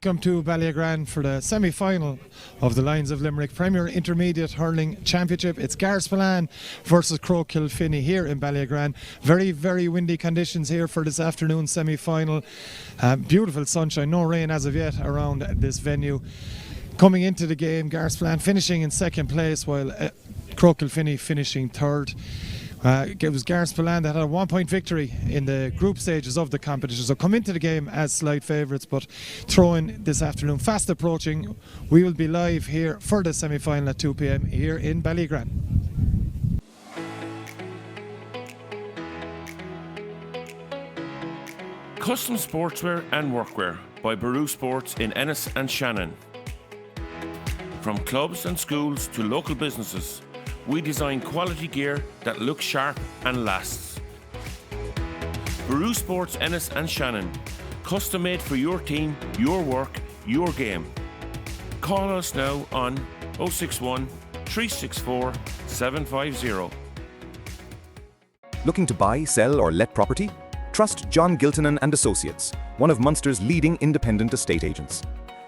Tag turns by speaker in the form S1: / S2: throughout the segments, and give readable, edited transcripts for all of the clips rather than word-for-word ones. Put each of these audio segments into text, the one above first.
S1: Welcome to Ballyagran for the semi-final of the Lyons of Limerick Premier Intermediate Hurling Championship. It's Garryspillane versus Croagh Kilfinny here in Ballyagran. Very, very windy conditions here for this afternoon semi-final. Beautiful sunshine, no rain as of yet around this venue. Coming into the game, Garryspillane finishing in second place while Croagh Kilfinny finishing third. It was Garryspillane that had a 1 point victory in the group stages of the competition, so come into the game as slight favourites, but throw in this afternoon fast approaching. We will be live here for the semi-final at 2 p.m. here in Ballyagran.
S2: Custom sportswear and workwear by Baru Sports in Ennis and Shannon. From clubs and schools to local businesses, we design quality gear that looks sharp and lasts. Baru Sports Ennis and Shannon, custom made for your team, your work, your game. Call us now on 061 364 750.
S3: Looking to buy, sell or let property? Trust John Giltinan and Associates, one of Munster's leading independent estate agents.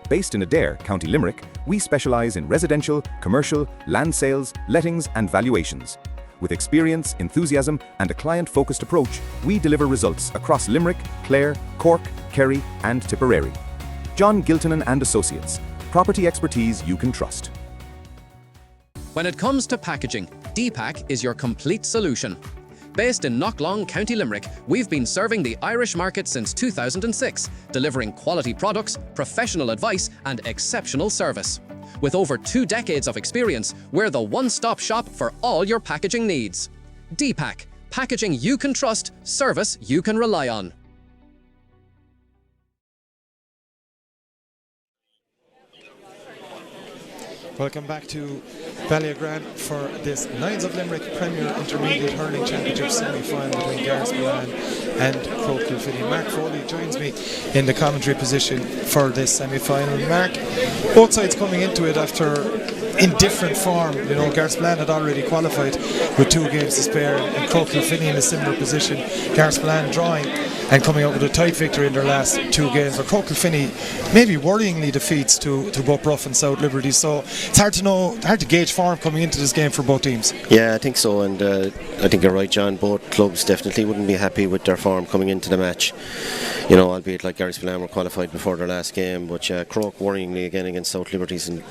S3: Based in Adair, County Limerick, we specialise in residential, commercial, land sales, lettings and valuations. With experience, enthusiasm and a client-focused approach, we deliver results across Limerick, Clare, Cork, Kerry and Tipperary. John Giltinan and Associates, property expertise you can trust.
S4: When it comes to packaging, D-Pack is your complete solution. Based in Knocklong, County Limerick, we've been serving the Irish market since 2006, delivering quality products, professional advice and exceptional service. With over 2 decades of experience, we're the one-stop shop for all your packaging needs. D-Pack, packaging you can trust, service you can rely on.
S1: Welcome back to Ballyagran for this Lyons of Limerick Premier Intermediate Hurling Championship semi-final between Garryspillane and Croagh Kilfinny. Mark Foley joins me in the commentary position for this semi-final. Mark, both sides coming into it after in different form. You know, Garryspillane had already qualified with 2 games to spare, and Croagh Kilfinny in a similar position. Garryspillane drawing and coming out with a tight victory in their last 2 games. But Croagh Kilfinny maybe worryingly defeats to both Rough and South Liberty. So it's hard to gauge form coming into this game for both teams.
S5: Yeah, I think so, and I think you're right, John. Both clubs definitely wouldn't be happy with their form coming into the match. You know, albeit like Garryspillane were qualified before their last game, but Croagh worryingly again against South Liberties in,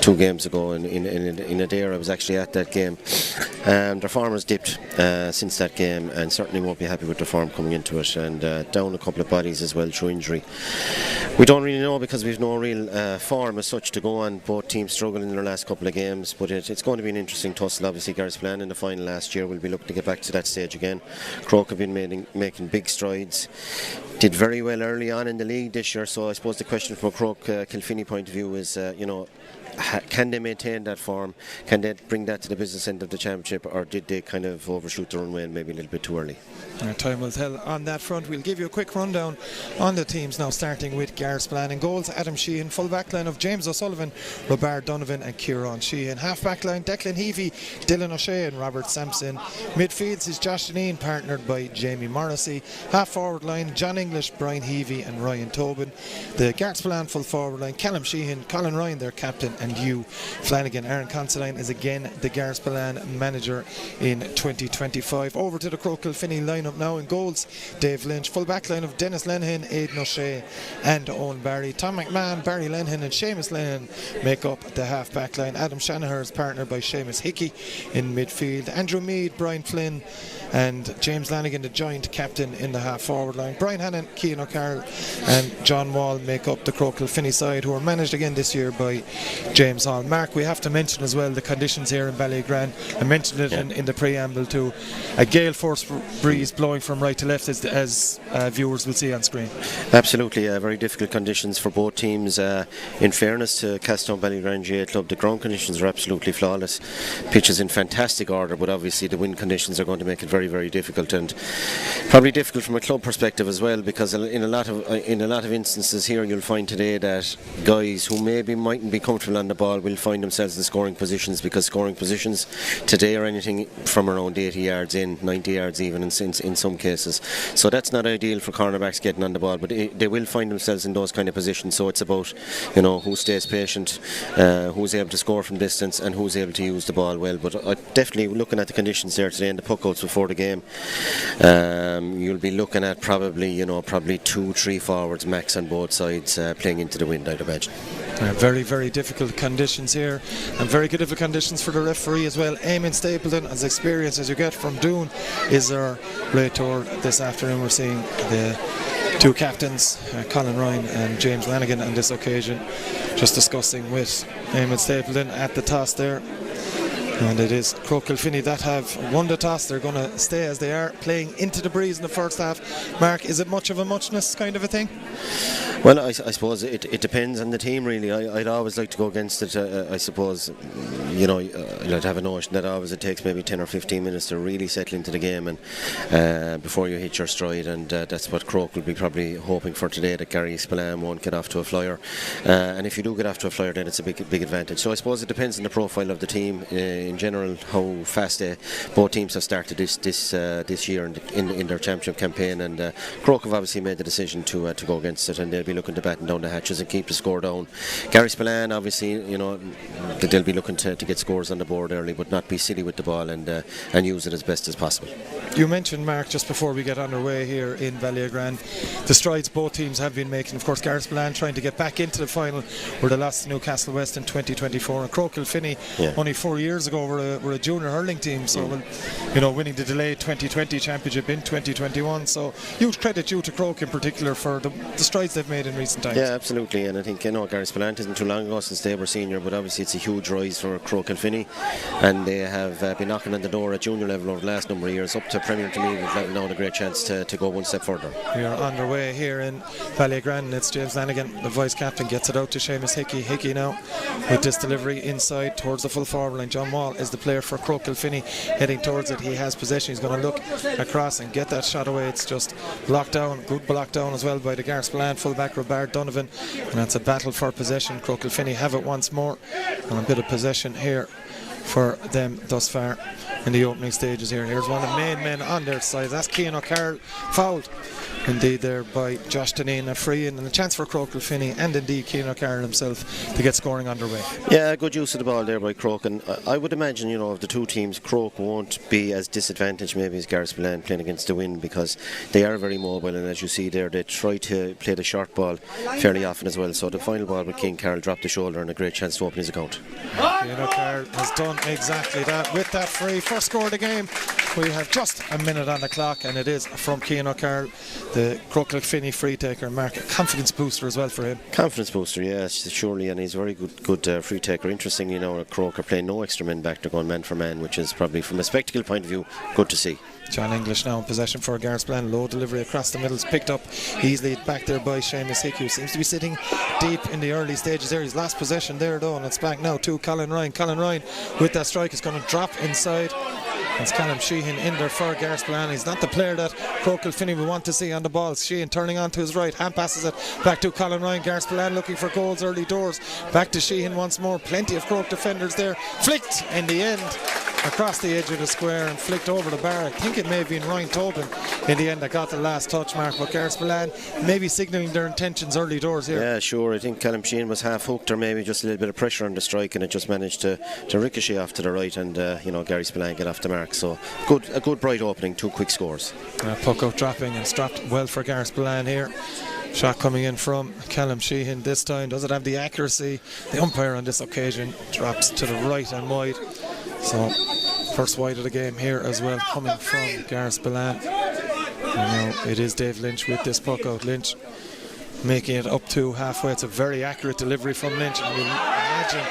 S5: 2 games ago in Adair. I was actually at that game. Their form has dipped since that game, and certainly won't be happy with their form coming into it, and down a couple of bodies as well through injury. We don't really know because we've no real form as such to go on. Both teams struggling in their last couple of games, but it's going to be an interesting tussle. Obviously Garryspillane in the final last year will be looking to get back to that stage again. Croagh have been making big strides, did very well early on in the league this year, so I suppose the question from a Croagh Kilfinny point of view is can they maintain that form? Can they bring that to the business end of the championship, or did they kind of overshoot their own way and maybe a little bit too early?
S1: Time will tell on that front. We'll give you a quick rundown on the teams now, starting with Garryspillane. In goals, Adam Sheehan. Full back line of James O'Sullivan, Robert Donovan and Kieran Sheehan. Half back line, Declan Heavey, Dylan O'Shea and Robert Sampson. Midfields is Josh Deneen, partnered by Jamie Morrissey. Half forward line, John English, Brian Heavey and Ryan Tobin. The Garryspillane full forward line, Callum Sheehan, Colin Ryan, their captain, and Hugh Flanagan. Aaron Considine is again the Garryspillane manager in 2025. Over to the Croagh Kilfinny lineup now. In goals, Dave Lynch. Full back line of Dennis Lenihan, Aidan O'Shea and Owen Barry. Tom McMahon, Barry Lenihan and Seamus Lenihan make up the half back line. Adam Shanaher is partnered by Seamus Hickey in midfield. Andrew Meade, Brian Flynn and James Lanigan, the joint captain, in the half forward line. Brian Hannon, Cian O'Carroll and John Wall make up the Croagh Kilfinny side, who are managed again this year by James Hall. Mark, we have to mention as well the conditions here in Ballyagran. I mentioned it in the preamble too. A gale force breeze blowing from right to left, as viewers will see on screen.
S5: Absolutely, very difficult conditions for both teams. In fairness to Castleton Ballyagran GA Club, the ground conditions are absolutely flawless. Pitch is in fantastic order, but obviously the wind conditions are going to make it very, very difficult, and probably difficult from a club perspective as well, because in a lot of instances here you'll find today that guys who maybe mightn't be comfortable on the ball will find themselves in scoring positions, because scoring positions today are anything from around 80 yards in, 90 yards even in some cases. So that's not ideal for cornerbacks getting on the ball, but they will find themselves in those kind of positions. So it's about, who stays patient, who's able to score from distance, and who's able to use the ball well. But definitely looking at the conditions there today and the puckouts before the game, you'll be looking at probably 2-3 forwards max on both sides playing into the wind, I'd imagine.
S1: Very, very difficult conditions here, and very difficult conditions for the referee as well. Eamon Stapleton, as experienced as you get from Doon, is our late tour this afternoon. We're seeing the two captains, Colin Ryan and James Lanigan, on this occasion, just discussing with Eamon Stapleton at the toss there. And it is Croagh Kilfinny that have won the toss. They're going to stay as they are, playing into the breeze in the first half. Mark, is it much of a muchness kind of a thing?
S5: Well, I suppose it depends on the team, really. I'd always like to go against it. I suppose, I'd have a notion that always it takes maybe 10 or 15 minutes to really settle into the game and before you hit your stride, and that's what Croagh will be probably hoping for today, that Garryspillane won't get off to a flyer. And if you do get off to a flyer, then it's a big advantage. So I suppose it depends on the profile of the team in general, how fast both teams have started this year in their championship campaign, and Croagh have obviously made the decision to go against it, and they'll be looking to batten down the hatches and keep the score down. Garryspillane, obviously, they'll be looking to get scores on the board early, but not be silly with the ball and use it as best as possible.
S1: You mentioned, Mark, just before we get underway here in Ballygrand, the strides both teams have been making. Of course, Garryspillane trying to get back into the final, where they lost to Newcastle West in 2024, and Croagh Kilfinny only 4 years ago were a junior hurling team, so winning the delayed 2020 championship in 2021. So huge credit due to Croagh in particular for the strides they've made in recent times.
S5: Yeah, absolutely, and I think Garryspillane isn't too long ago since they were senior, but obviously it's a huge rise for Croagh Kilfinny, and they have been knocking on the door at junior level over the last number of years, up to Premier Intermediate level now, and a great chance to go one step further.
S1: We are underway here in Ballygrand. It's James Lanigan, the vice captain, gets it out to Seamus Hickey now with this delivery inside towards the full forward line. John Wall is the player for Croagh Kilfinny, heading towards it. He has possession. He's going to look across and get that shot away. It's just blocked down, good block down as well by the Garryspillane fullback Robert Donovan, and that's a battle for possession. Croagh Kilfinny have it once more, and a bit of possession here for them thus far in the opening stages here. Here's one of the main men on their side. That's Cian O'Carroll, fouled indeed there by Josh Deneen, a free in, and a chance for Croagh Kilfinny and indeed Cian O'Carroll himself to get scoring underway. Yeah,
S5: good use of the ball there by Croagh, and I would imagine, of the two teams, Croagh won't be as disadvantaged maybe as Garryspillane playing against the wind, because they are very mobile, and as you see there, they try to play the short ball fairly often as well. So the final ball with Cian Carroll dropped the shoulder, and a great chance to open his account.
S1: Cian O'Carroll has done exactly that with that free. First score of the game. We have just a minute on the clock, and it is from Cian O'Carroll, the Croagh Kilfinny free taker. Mark, a confidence booster as well for him.
S5: Confidence booster, yes, surely, and he's a very good free taker. Interesting, Croagh are playing no extra men back, they're going man for man, which is probably, from a spectacle point of view, good to see.
S1: John English now in possession for Garryspillane. Low delivery across the middle is picked up easily back there by Seamus Hickey, who seems to be sitting deep in the early stages there. He's lost possession there though, and it's back now to Colin Ryan. Colin Ryan with that strike is going to drop inside. It's Callum Sheehan in there for Garryspillane. He's not the player that Croagh Kilfinny will want to see on the ball. Sheehan turning on to his right, hand passes it back to Colin Ryan. Garryspillane looking for goals early doors. Back to Sheehan once more. Plenty of Croagh defenders there. Flicked in the end across the edge of the square and flicked over the bar. I think it may have been Ryan Tobin in the end that got the last touch, Mark, but Garryspillane maybe signalling their intentions early doors here. Yeah,
S5: sure. I think Callum Sheehan was half hooked, or maybe just a little bit of pressure on the strike, and it just managed to ricochet off to the right, and Garryspillane get off the mark. So a good bright opening, 2 quick scores.
S1: Puck out dropping, and it's dropped well for Garryspillane here. Shot coming in from Callum Sheehan this time. Does it have the accuracy? The umpire on this occasion drops to the right and wide. So first wide of the game here as well, coming from Garryspillane. And now it is Dave Lynch with this puck out. Lynch making it up to halfway. It's a very accurate delivery from Lynch, and we'll imagine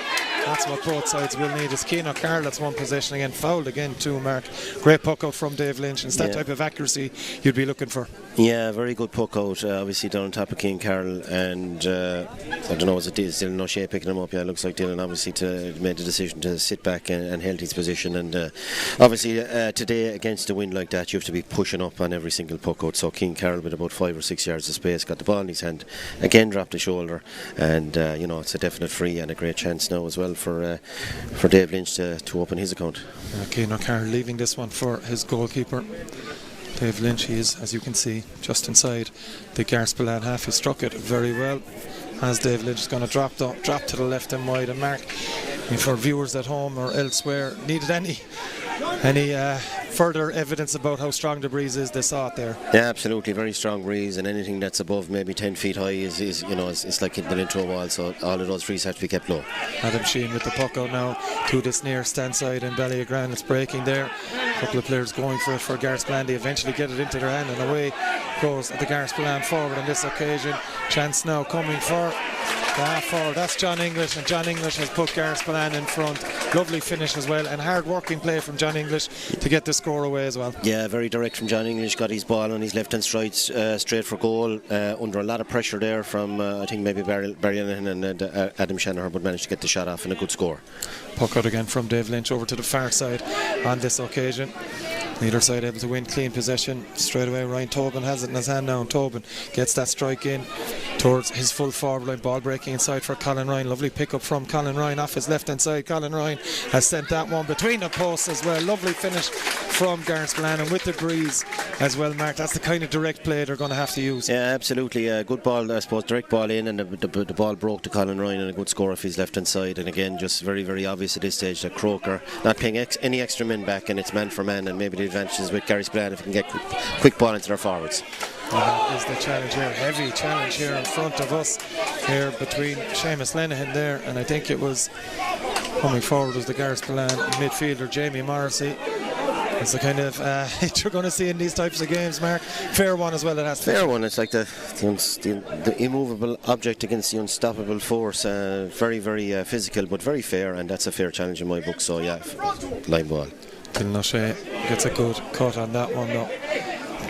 S1: That's what both sides will need. It's Cian O'Carroll, that's one possession again, fouled again too, Mark. Great puck out from Dave Lynch. It's that type of accuracy you'd be looking for.
S5: Yeah, very good puck out, obviously down on top of Cian Carroll, and I don't know, is it Dylan O'Shea picking him up? Yeah, it looks like Dylan obviously made the decision to sit back and held his position, and obviously today against a wind like that you have to be pushing up on every single puck out. So Cian Carroll with about 5 or 6 yards of space got the ball in his hand, again dropped the shoulder, and it's a definite free and a great chance now as well for Dave Lynch to open his account.
S1: Cian O'Carroll leaving this one for his goalkeeper Dave Lynch. He is, as you can see, just inside the Garryspillane half. He struck it very well, as Dave Lynch is going to drop to the left and wide. And Mark, for viewers at home or elsewhere, needed any further evidence about how strong the breeze is, they saw it there.
S5: Yeah, absolutely, very strong breeze, and anything that's above maybe 10 feet high is it's like hitting it into a wall, so all of those trees have to be kept low.
S1: Adam Sheehan with the puck out now to this near stand side, and Ballygran, it's breaking there. A couple of players going for it for Garryspillane. They eventually get it into their hand, and away goes the Garryspillane forward on this occasion. Chance now coming for the half forward. That's John English, and John English has put Garryspillane in front. Lovely finish as well, and hard working play from John English to get the score away as well.
S5: Yeah, very direct from John English. Got his ball on his left hand stride straight for goal, under a lot of pressure there from I think maybe Barry Lenihan and Adam Shanahan, but managed to get the shot off and a good score.
S1: Puck out again from Dave Lynch over to the far side on this occasion. Neither side able to win clean possession. Straight away Ryan Tobin has it in his hand now, and Tobin gets that strike in towards his full forward line. Ball breaking inside for Colin Ryan. Lovely pick up from Colin Ryan off his left hand side. Colin Ryan has sent that one between the posts as well. Lovely finish from Garryspillane, and with the breeze as well, Mark, that's the kind of direct play they're going to have to use.
S5: Yeah, absolutely. Good ball, I suppose, direct ball in, and the ball broke to Colin Ryan, and a good score off his left hand side. And again, just very, very obvious at this stage that Croagh are not paying any extra men back, and it's man for man, and maybe the advantage is with Garryspillane if they can get quick ball into their forwards.
S1: That is the challenge here, heavy challenge here in front of us here between Seamus Lenihan there, and I think it was coming forward was the Garryspillane midfielder Jamie Morrissey. It's the kind of you're going to see in these types of games, Mark. Fair one as well, it has to be. Fair
S5: one. It's like the immovable object against the unstoppable force. Very, very physical, but very fair, and that's a fair challenge in my book. So yeah, line ball.
S1: Dylan O'Shea gets a good cut on that one though.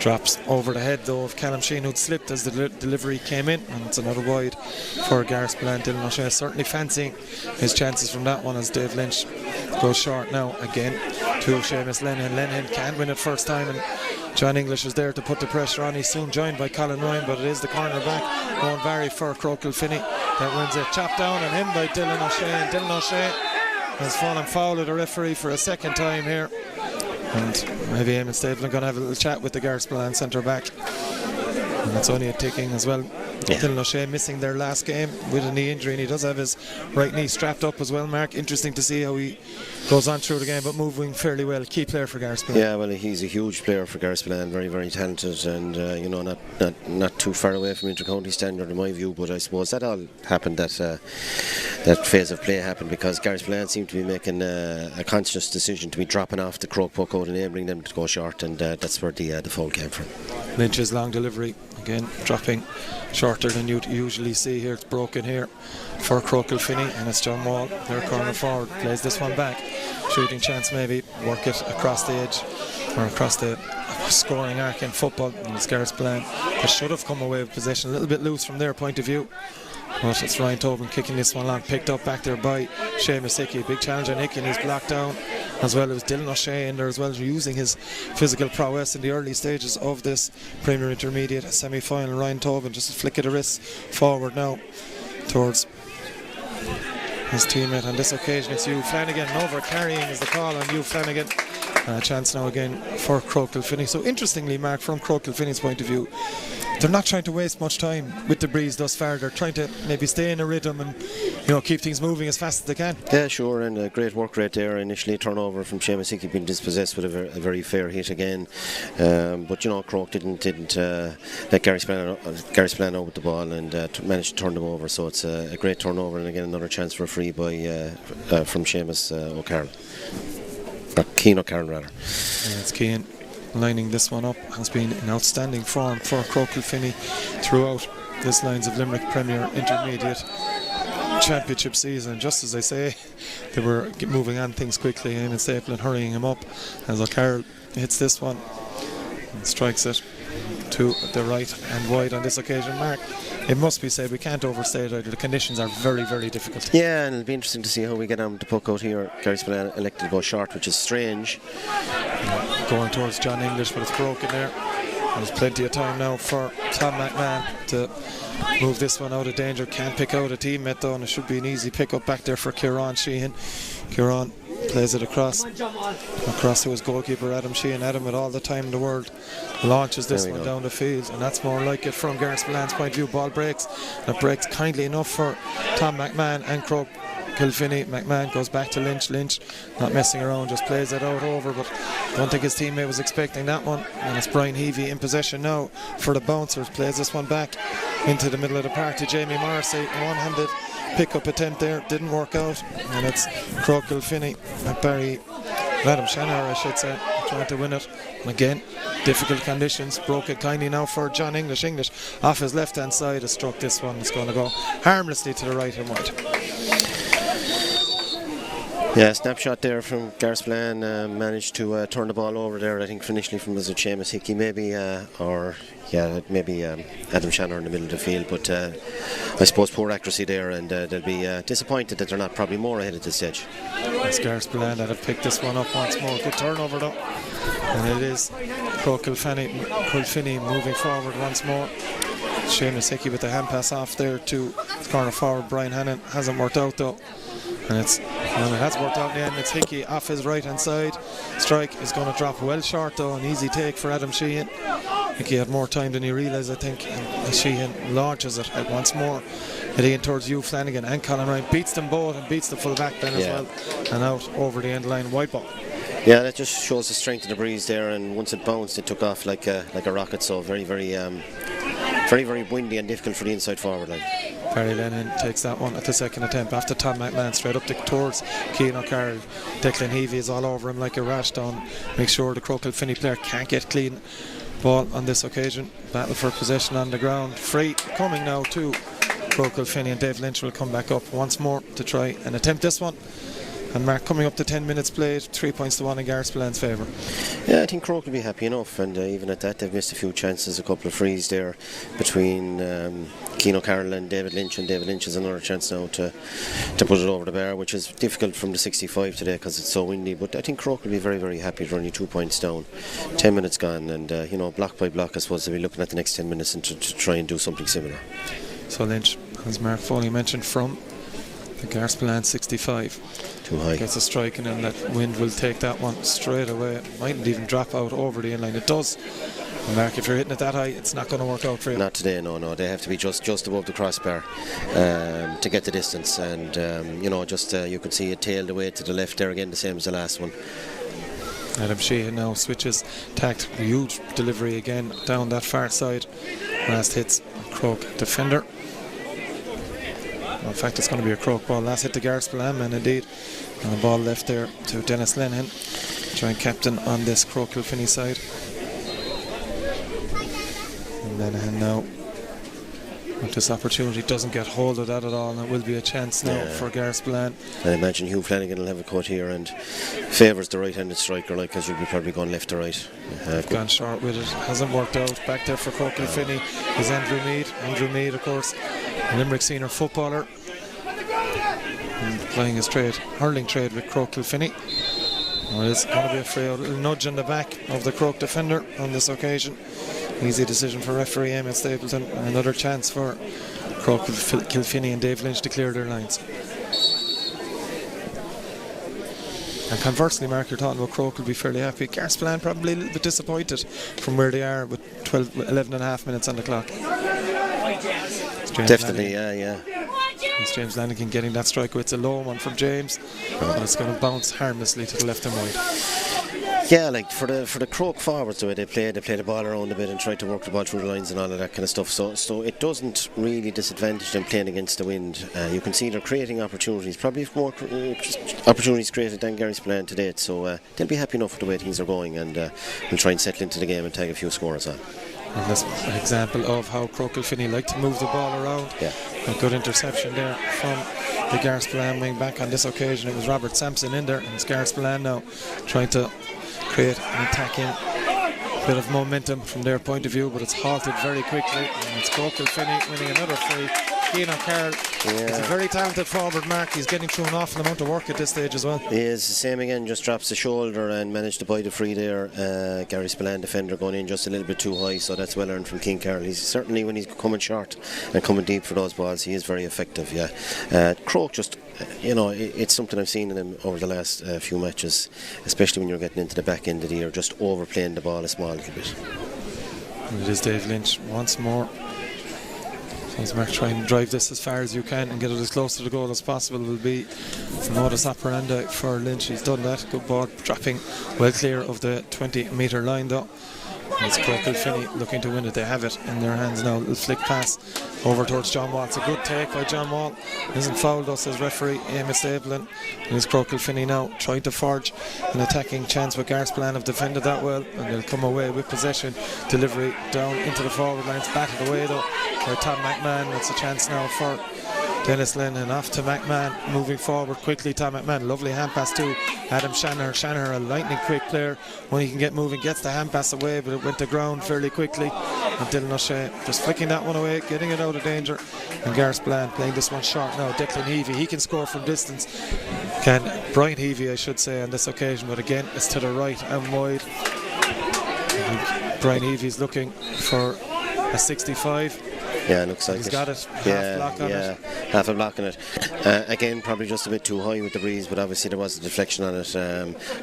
S1: Drops over the head though of Callum Sheehan, who'd slipped as the delivery came in, and it's another wide for Garryspillane. Dylan O'Shea certainly fancying his chances from that one as Dave Lynch goes short now again to Seamus Lenihan. Lenihan can win it first time, and John English is there to put the pressure on. He's soon joined by Colin Ryan, but it is the corner back Owen Barry for Croagh Kilfinny that wins it. Chopped down on him by Dylan O'Shea, and Dylan O'Shea has fallen foul of the referee for a second time here. And maybe Eamon Stapleton going to have a little chat with the Garryspillane centre back. And that's only a ticking as well. Yeah. Dylan O'Shea missing their last game with a knee injury, and he does have his right knee strapped up as well, Mark. Interesting to see how he goes on through the game, but moving fairly well. Key player for Garryspillane.
S5: Yeah, well, he's a huge player for Garryspillane, very, very talented, and not too far away from inter-county standard in my view. But I suppose that all happened, that phase of play happened because Garryspillane seemed to be making a conscious decision to be dropping off the Croagh puck out, enabling them to go short, and that's where the foul came from.
S1: Lynch's long delivery again dropping shorter than you'd usually see here. It's broken here for Croagh Kilfinny, and it's John Wall, their corner forward, plays this one back. Shooting chance maybe, work it across the edge or across the scoring arc in football, and it's Garryspillane that should have come away with possession, a little bit loose from their point of view. But it's Ryan Tobin kicking this one long, picked up back there by Seamus Hickey. Big challenge on Hickey, and he's blocked down as well. It was Dylan O'Shea in there as well, using his physical prowess in the early stages of this Premier Intermediate semi-final. Ryan Tobin just a flick of the wrist forward now towards his teammate. On this occasion it's Hugh Flanagan. Over carrying is the call on Hugh Flanagan. Chance now again for Croagh Kilfinny. So interestingly, Mark, from Croagh Kilfinny's point of view, they're not trying to waste much time with the breeze thus far. They're trying to maybe stay in a rhythm and keep things moving as fast as they can.
S5: Yeah, sure, and a great work rate there. Initially turnover from Seamus Hickey being dispossessed with a very fair hit again, but Croagh didn't let Garryspillane out with the ball and managed to turn them over. So it's a great turnover, and again another chance for a free by from Seamus O'Carroll. Cian O'Carroll rather.
S1: Yeah, it's Cian lining this one up. Has been in outstanding form for Croagh Kilfinny throughout this Lyons of Limerick Premier Intermediate championship season. Just as I say, they were moving on things quickly, and Stapleton hurrying him up as O'Carroll hits this one and strikes it to the right and wide on this occasion. Mark, it must be said, we can't overstate it. The conditions are very, very difficult.
S5: Yeah, and it'll be interesting to see how we get on with the puck out here. Garryspillane elected to go short, which is strange.
S1: Going towards John English, but it's broken there. There's plenty of time now for Tom McMahon to move this one out of danger. Can't pick out a teammate though, and it should be an easy pick up back there for Kieran Sheehan. Kieran plays it across to his goalkeeper Adam Sheehan. Adam, with all the time in the world, launches this one down the field, and that's more like it from Garryspillane's point of view. Ball breaks, and it breaks kindly enough for Tom McMahon and Croagh Kilfinny. McMahon goes back to Lynch. Lynch not messing around, just plays it out over, but I don't think his teammate was expecting that one. And it's Brian Heavey in possession now for the Bouncers. Plays this one back into the middle of the park to Jamie Morrissey. One-handed pick-up attempt there, didn't work out. And it's Croagh Kilfinny and Barry Adam Shannon, I should say, trying to win it. And again, difficult conditions. Broke it kindly now for John English. English off his left-hand side has struck this one. It's going to go harmlessly to the right and wide.
S5: Yeah, snapshot there from Garryspillane. Managed to turn the ball over there. I think initially from was it Seamus Hickey maybe, maybe Adam Shannon in the middle of the field. But I suppose poor accuracy there, and they'll be disappointed that they're not probably more ahead at this stage.
S1: It's Garryspillane that have picked this one up once more. Good turnover though, and it is Croagh Kilfinny moving forward once more. Seamus Hickey with the hand pass off there to corner forward Brian Hannon. Hasn't worked out though. And it has worked out in the end. It's Hickey off his right hand side. Strike is going to drop well short though. An easy take for Adam Sheehan. Hickey had more time than he realised, I think. And Sheehan launches it out once more, heading in towards Hugh Flanagan, and Colin Ryan beats them both and beats the full back then as well. And out over the end line, white ball.
S5: Yeah, that just shows the strength of the breeze there, and once it bounced it took off like a rocket. So very windy and difficult for the inside forward line.
S1: Barry Lennon takes that one at the second attempt after Tom McMahon straight up towards Cian O'Carroll. Declan Heavey is all over him like a rash down. Make sure the Croagh Kilfinny player can't get clean ball on this occasion. Battle for possession on the ground. Free coming now to Croagh Kilfinny, and Dave Lynch will come back up once more to try and attempt this one. And Mark, coming up to 10 minutes played, 3 points to 1 in Garryspillane's favour.
S5: Yeah, I think Croagh will be happy enough, and even at that they've missed a few chances, a couple of frees there between Cian O'Carroll and David Lynch, and David Lynch has another chance now to put it over the bar, which is difficult from the 65 today because it's so windy. But I think Croagh will be very, very happy. They're only 2 points down, 10 minutes gone, and block by block I suppose they'll be looking at the next 10 minutes and to try and do something similar.
S1: So Lynch, as Mark Foley mentioned, from the Garryspillane 65.
S5: Too high.
S1: Gets a strike, and then that wind will take that one straight away. Mightn't even drop out over the inline. It does. And Mark, if you're hitting it that high, it's not going to work out for you.
S5: Not today, no. They have to be just above the crossbar to get the distance, and you could see it tailed away to the left there again, the same as the last one.
S1: Adam Sheehan now switches tact. Huge delivery again down that far side. Last hits Croagh defender. In fact, it's going to be a Croagh ball. Last hit to Garryspillane man indeed. And the ball left there to Dennis Lenihan, joint captain on this Croagh Kilfinny side. And Lenihan now, with this opportunity, doesn't get hold of that at all, and it will be a chance now for Garryspillane.
S5: I imagine Hugh Flanagan will have a cut here and favours the right-handed striker, because you'll be probably going left to right.
S1: Gone short with it, hasn't worked out. Back there for Croagh Kilfinny is Andrew Meade. Andrew Meade, of course, a Limerick senior footballer, and playing his trade, hurling trade with Croagh Kilfinny. Well, it's going to be a free out, a little nudge in the back of the Croagh defender on this occasion. Easy decision for referee Emil Stapleton, and another chance for Croagh Kilfinny and Dave Lynch to clear their lines. And conversely, Mark, you're talking about Croagh will be fairly happy. Garryspillane probably a little bit disappointed from where they are with 11 and a half minutes on the clock.
S5: Definitely, yeah.
S1: It's James Lanigan getting that strike. It's a low one from James, but it's going to bounce harmlessly to the left and wide.
S5: Yeah, like for the Croagh forwards, the way they play the ball around a bit and try to work the ball through the lines and all of that kind of stuff. So it doesn't really disadvantage them playing against the wind. You can see they're creating opportunities, probably more opportunities created than Garryspillane to date. So they'll be happy enough with the way things are going, and we'll try and settle into the game and tag a few scores on.
S1: And that's an example of how Croagh Kilfinny like to move the ball around.
S5: Yeah.
S1: A good interception there from the Garryspillane wing back. On this occasion it was Robert Sampson in there, and it's Garryspillane now trying to create an attacking bit of momentum from their point of view, but it's halted very quickly, and it's Croagh Kilfinny winning another free. Cian O'Carroll is a very talented forward, Mark. He's getting through an awful amount of work at this stage as well.
S5: He is the same again, just drops the shoulder and managed to buy the free there. Garryspillane defender going in just a little bit too high, so that's well earned from Cian Carroll. He's certainly, when he's coming short and coming deep for those balls, he is very effective. Croagh just, it's something I've seen in him over the last few matches, especially when you're getting into the back end of the year, just overplaying the ball a small little bit.
S1: And it is Dave Lynch once more. So Mark, try and drive this as far as you can and get it as close to the goal as possible will be the modus operandi for Lynch. He's done that. Good ball dropping well clear of the 20-metre line though. And it's Croagh Kilfinny looking to win it. They have it in their hands now. A little flick pass over towards John Wall. It's a good take by John Wall. Isn't fouled us as referee Amos Evelyn. And it's Croagh Kilfinny now trying to forge an attacking chance, but Garryspillane have defended that well, and they'll come away with possession. Delivery down into the forward lines, batted away though by Tom McMahon. It's a chance now for Dennis Lynn, and off to McMahon, moving forward quickly. Tom McMahon, lovely hand pass to Adam Shanaher. Shanaher, a lightning quick player, when he can get moving, gets the hand pass away, but it went to ground fairly quickly. And Dylan O'Shea just flicking that one away, getting it out of danger. And Garryspillane playing this one short now. Declan Heavey, he can score from distance. Brian Heavey, I should say, on this occasion, but again, it's to the right and wide. Brian Heavey's looking for a 65.
S5: Yeah, looks like
S1: he's got it. Half block on it.
S5: Half a block on it. Again, probably just a bit too high with the breeze, but obviously there was a deflection on it.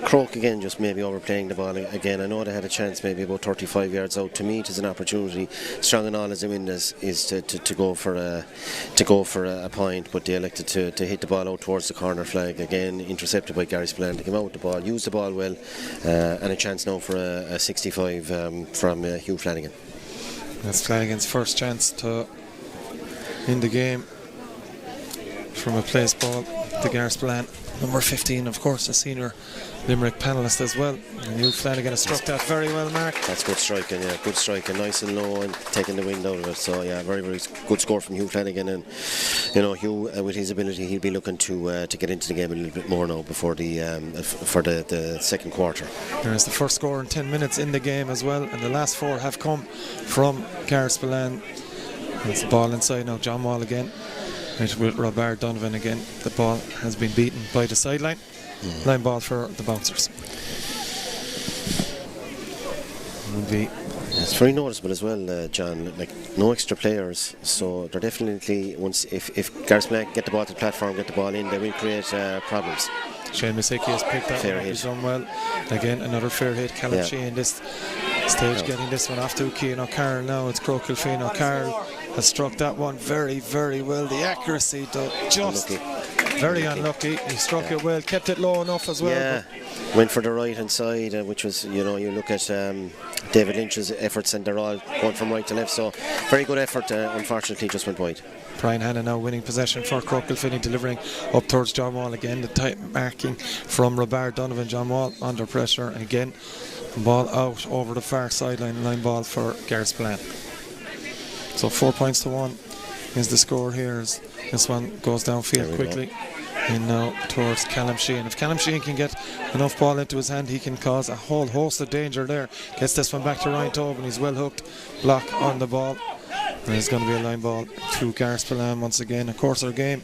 S5: Croagh again just maybe overplaying the ball again. I know they had a chance maybe about 35 yards out. To me, it is an opportunity, strong and all as they win, is to go for a point, but they elected to hit the ball out towards the corner flag. Again, intercepted by Garryspillane. They came out with the ball, used the ball well, and a chance now for a 65 from Hugh Flanagan.
S1: That's Flanagan's first chance to in the game from a place ball to Garryspillane. Number 15, of course, a senior Limerick panellist as well. And Hugh Flanagan has struck that very well, Mark.
S5: That's good striking, yeah, good striking, nice and low and taking the wind out of it. So yeah, very, very good score from Hugh Flanagan. And Hugh, with his ability, he'll be looking to get into the game a little bit more now before the second quarter. There's
S1: the first score in 10 minutes in the game as well, and the last four have come from Garryspillane. It's the ball inside now. John Wall again. With Robert Donovan again. The ball has been beaten by the sideline. Line ball for the bouncers.
S5: It's very noticeable as well, John. Like, no extra players, so they're definitely, once if Garryspillane get the ball to the platform, get the ball in, they will create problems.
S1: Shane Misicki has picked that
S5: fair
S1: one up.
S5: hit.
S1: He's done well. Again, another fair hit. Callum Sheehan this stage getting this one off to Cian O'Carroll now. It's Croagh Kilfinny. O'Carroll has struck that one very, very well. The accuracy, though, just very unlucky. He struck it well, kept it low enough as well.
S5: Yeah, went for the right hand side, which was, you look at David Lynch's efforts, and they're all going from right to left. So very good effort. Unfortunately, just went wide.
S1: Brian Hanna now winning possession for Croagh Kilfinny, delivering up towards John Wall again. The tight marking from Robert Donovan. John Wall under pressure again. Ball out over the far sideline, line ball for Garryspillane. So 4 points to 1 is the score here. As this one goes downfield quickly. And now towards Callum Sheehan. If Callum Sheehan can get enough ball into his hand, he can cause a whole host of danger there. Gets this one back to Ryan Tobin. He's well hooked. Block on the ball. And it's going to be a line ball to Garryspillane once again. Of course, our game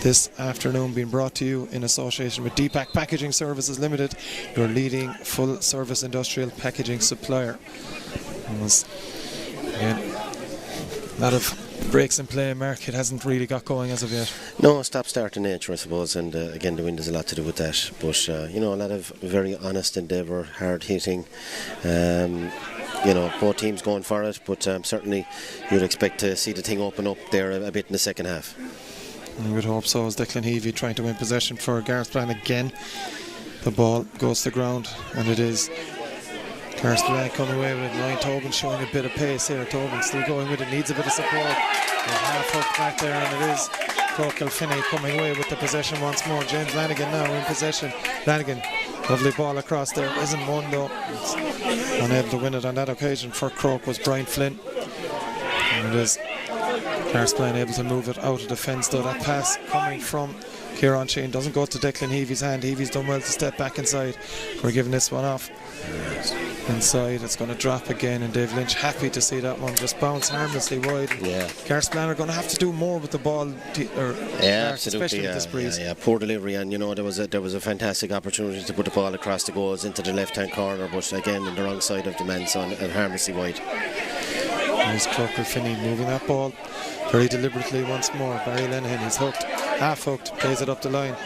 S1: this afternoon being brought to you in association with DPAC Packaging Services Limited, your leading full service industrial packaging supplier. Again, a lot of breaks in play, Mark. It hasn't really got going as of yet.
S5: No, stop-start in nature, I suppose, and again, the wind has a lot to do with that. But a lot of very honest endeavour, hard hitting. Both teams going for it, but certainly you'd expect to see the thing open up there a bit in the second half.
S1: I would hope so. As Declan Heavey trying to win possession for Garryspillane again. The ball goes to ground, and it is Garryspillane coming away with it. Ryan Tobin showing a bit of pace here. Tobin still going with it, needs a bit of support. He's half hooked back there, and it is Croagh Kilfinny coming away with the possession once more. James Lanigan now in possession. Lanigan, lovely ball across there. Isn't one though. Unable to win it on that occasion for Croagh was Brian Flynn. And it is Garryspillane able to move it out of the fence though. That pass coming from Kieran Sheehan doesn't go to Declan Heavy's hand. Heavy's done well to step back inside. We're giving this one off. Inside, it's going to drop again, and Dave Lynch happy to see that one just bounce harmlessly wide.
S5: Yeah.
S1: Garryspillane are going to have to do more with the ball, especially with this breeze.
S5: Yeah, poor delivery, and there was a fantastic opportunity to put the ball across the goals into the left-hand corner, but again on the wrong side of the man, so and harmlessly wide.
S1: There's Croagh Kilfinny moving that ball very deliberately once more. Barry Lenihan, he's hooked, half hooked, plays it up the line.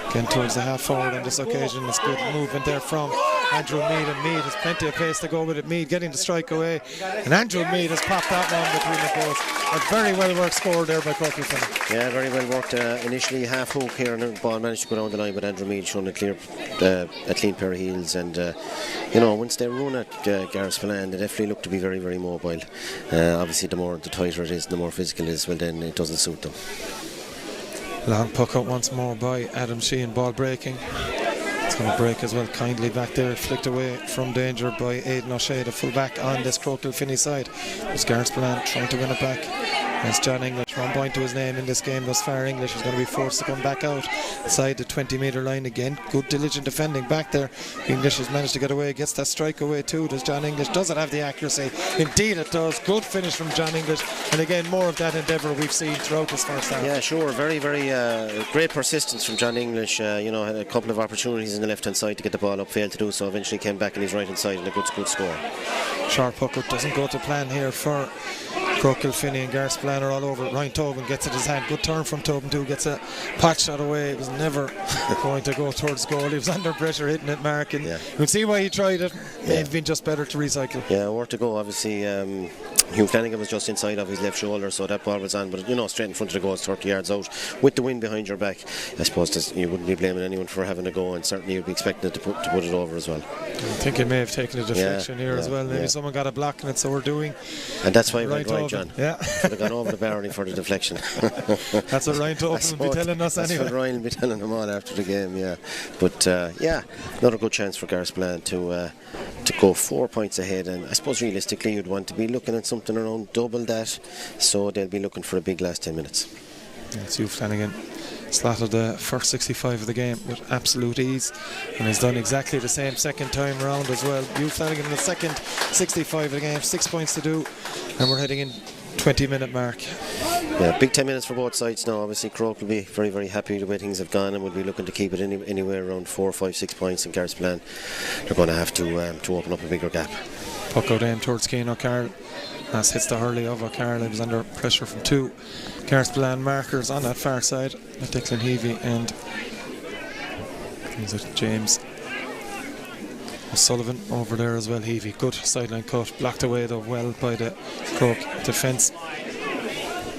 S1: Again towards the half forward on this occasion. It's good movement there from Andrew Mead, and Mead has plenty of pace to go with it. Mead getting the strike away, and Andrew Mead has popped that one between the posts. A very well worked score there by Croagh Kilfinny.
S5: Yeah, very well worked. Initially half hook here, and the ball managed to go down the line, but Andrew Mead showing a clean pair of heels, and once they run at Garryspillane, they definitely look to be very, very mobile. Obviously the tighter it is, the more physical it is, well then it doesn't suit them.
S1: Long puck out once more by Adam Sheehan, ball breaking. It's going to break as well, kindly back there, flicked away from danger by Aidan O'Shea, the full back on this Croagh Kilfinny side. There's Garryspillane trying to win it back. There's John English, 1 point to his name in this game thus far. English is going to be forced to come back out inside the 20-metre line again. Good diligent defending back there. English has managed to get away, gets that strike away too. Does John English? Does it have the accuracy? Indeed it does. Good finish from John English, and again more of that endeavour we've seen throughout this first half.
S5: Yeah, sure, very, very great persistence from John English. Had a couple of opportunities in the left hand side to get the ball up, failed to do so, eventually came back on his right hand side and a good score.
S1: Sharp puck up doesn't go to plan here for Croagh Kilfinny, and Garryspillane are all over it. Ryan Tobin gets it in his hand. Good turn from Tobin too. Gets a patch shot away. It was never going to go towards goal. He was under pressure hitting it, Mark, and you can see why he tried it. It'd been just better to recycle.
S5: Yeah, worth to go. Obviously Hugh Flanagan was just inside of his left shoulder, so that ball was on, but straight in front of the goal, 30 yards out with the wind behind your back. I suppose you wouldn't be blaming anyone for having a go, and certainly you'd be expecting it to put it over as well.
S1: I think he may have taken a deflection here as well. Maybe someone got a block in it, so we're doing.
S5: And that's why he went right, John.
S1: Yeah.
S5: Could have gone over the barrel for the deflection.
S1: That's what Ryan Tobin will be telling us anyway.
S5: That's what Ryan will be telling them all after the game, yeah. But another good chance for Garryspillane to go 4 points ahead, and I suppose realistically you'd want to be looking at something around double that, so they'll be looking for a big last 10 minutes.
S1: It's Hugh Flanagan slotted the first 65 of the game with absolute ease, and he's done exactly the same second time around as well. Hugh Flanagan in the second 65 of the game, 6 points to do, and we're heading in 20-minute mark.
S5: Yeah, big 10 minutes for both sides now. Obviously Croagh will be very, very happy the way things have gone, and will be looking to keep it anywhere around 4, 5, 6 points. And Garryspillane, they're going to have to open up a bigger gap.
S1: Puck out aim towards Cian O'Carroll. As hits the hurley of O'Carroll. He was under pressure from 2 Garryspillane markers on that far side with Declan Heavy and James O'Sullivan over there as well. Heavy, good sideline cut, blocked away though well by the Croagh defence.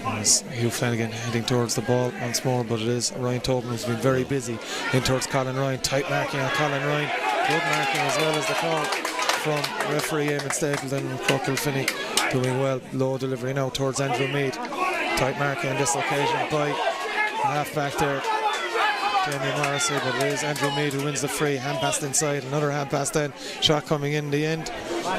S1: As Hugh Flanagan heading towards the ball once more, but it is Ryan Tobin who's been very busy in towards Colin Ryan. Tight marking on Colin Ryan, good marking as well as the call from referee Eamon Stapleton. And Croagh Kilfinny doing well. Low delivery now towards Andrew Mead. Tight marking on this occasion by the half back there, Jamie Morrissey, but it is Andrew Mead who wins the free. Hand passed inside, another hand pass then. Shot coming in the end.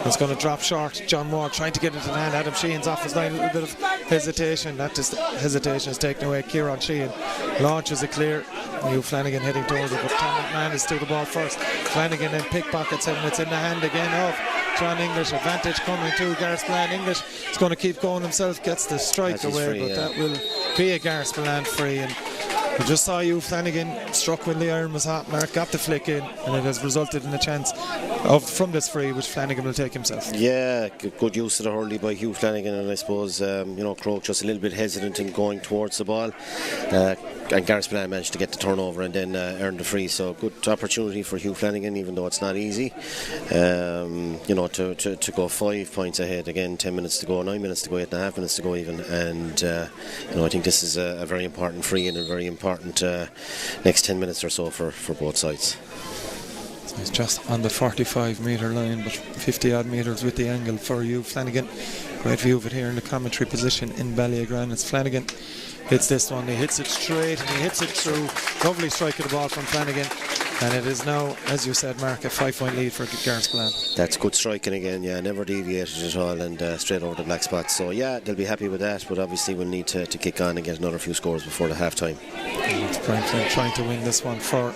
S1: It's going to drop short. John Ward trying to get it in hand. Adam Sheehan's off his line. A little bit of hesitation. That hesitation is taken away. Kieran Sheehan launches it clear. Hugh Flanagan heading towards it, but Tom McMahon is to the ball first. Flanagan then pickpockets it, and it's in the hand again of John English. Advantage coming to Garryspillane. English is going to keep going himself. Gets the strike away, but that will be a Garryspillane free. And we just saw Hugh Flanagan struck when the iron was hot. Mark got the flick in, and it has resulted in a chance from this free, which Flanagan will take himself. Yeah,
S5: good use of the hurley by Hugh Flanagan, and I suppose Croagh just a little bit hesitant in going towards the ball, and Garryspillane managed to get the turnover and then earn the free. So good opportunity for Hugh Flanagan, even though it's not easy. To go 5 points ahead again, 10 minutes to go, 9 minutes to go, 8.5 minutes to go even, and I think this is a very important free and a very important next 10 minutes or so for both sides.
S1: So he's just on the 45 metre line, but 50 odd metres with the angle for Hugh Flanagan. Great view of it here in the commentary position in Ballyagran. It's Flanagan hits this one, he hits it straight and he hits it through. Lovely strike of the ball from Flanagan, and it is now, as you said, Mark, a 5-point lead for Garryspillane.
S5: That's good striking again, yeah, never deviated at all, and straight over the black spot. So yeah, they'll be happy with that, but obviously we'll need to kick on and get another few scores before the half time.
S1: It's Brian Flynn trying to win this one for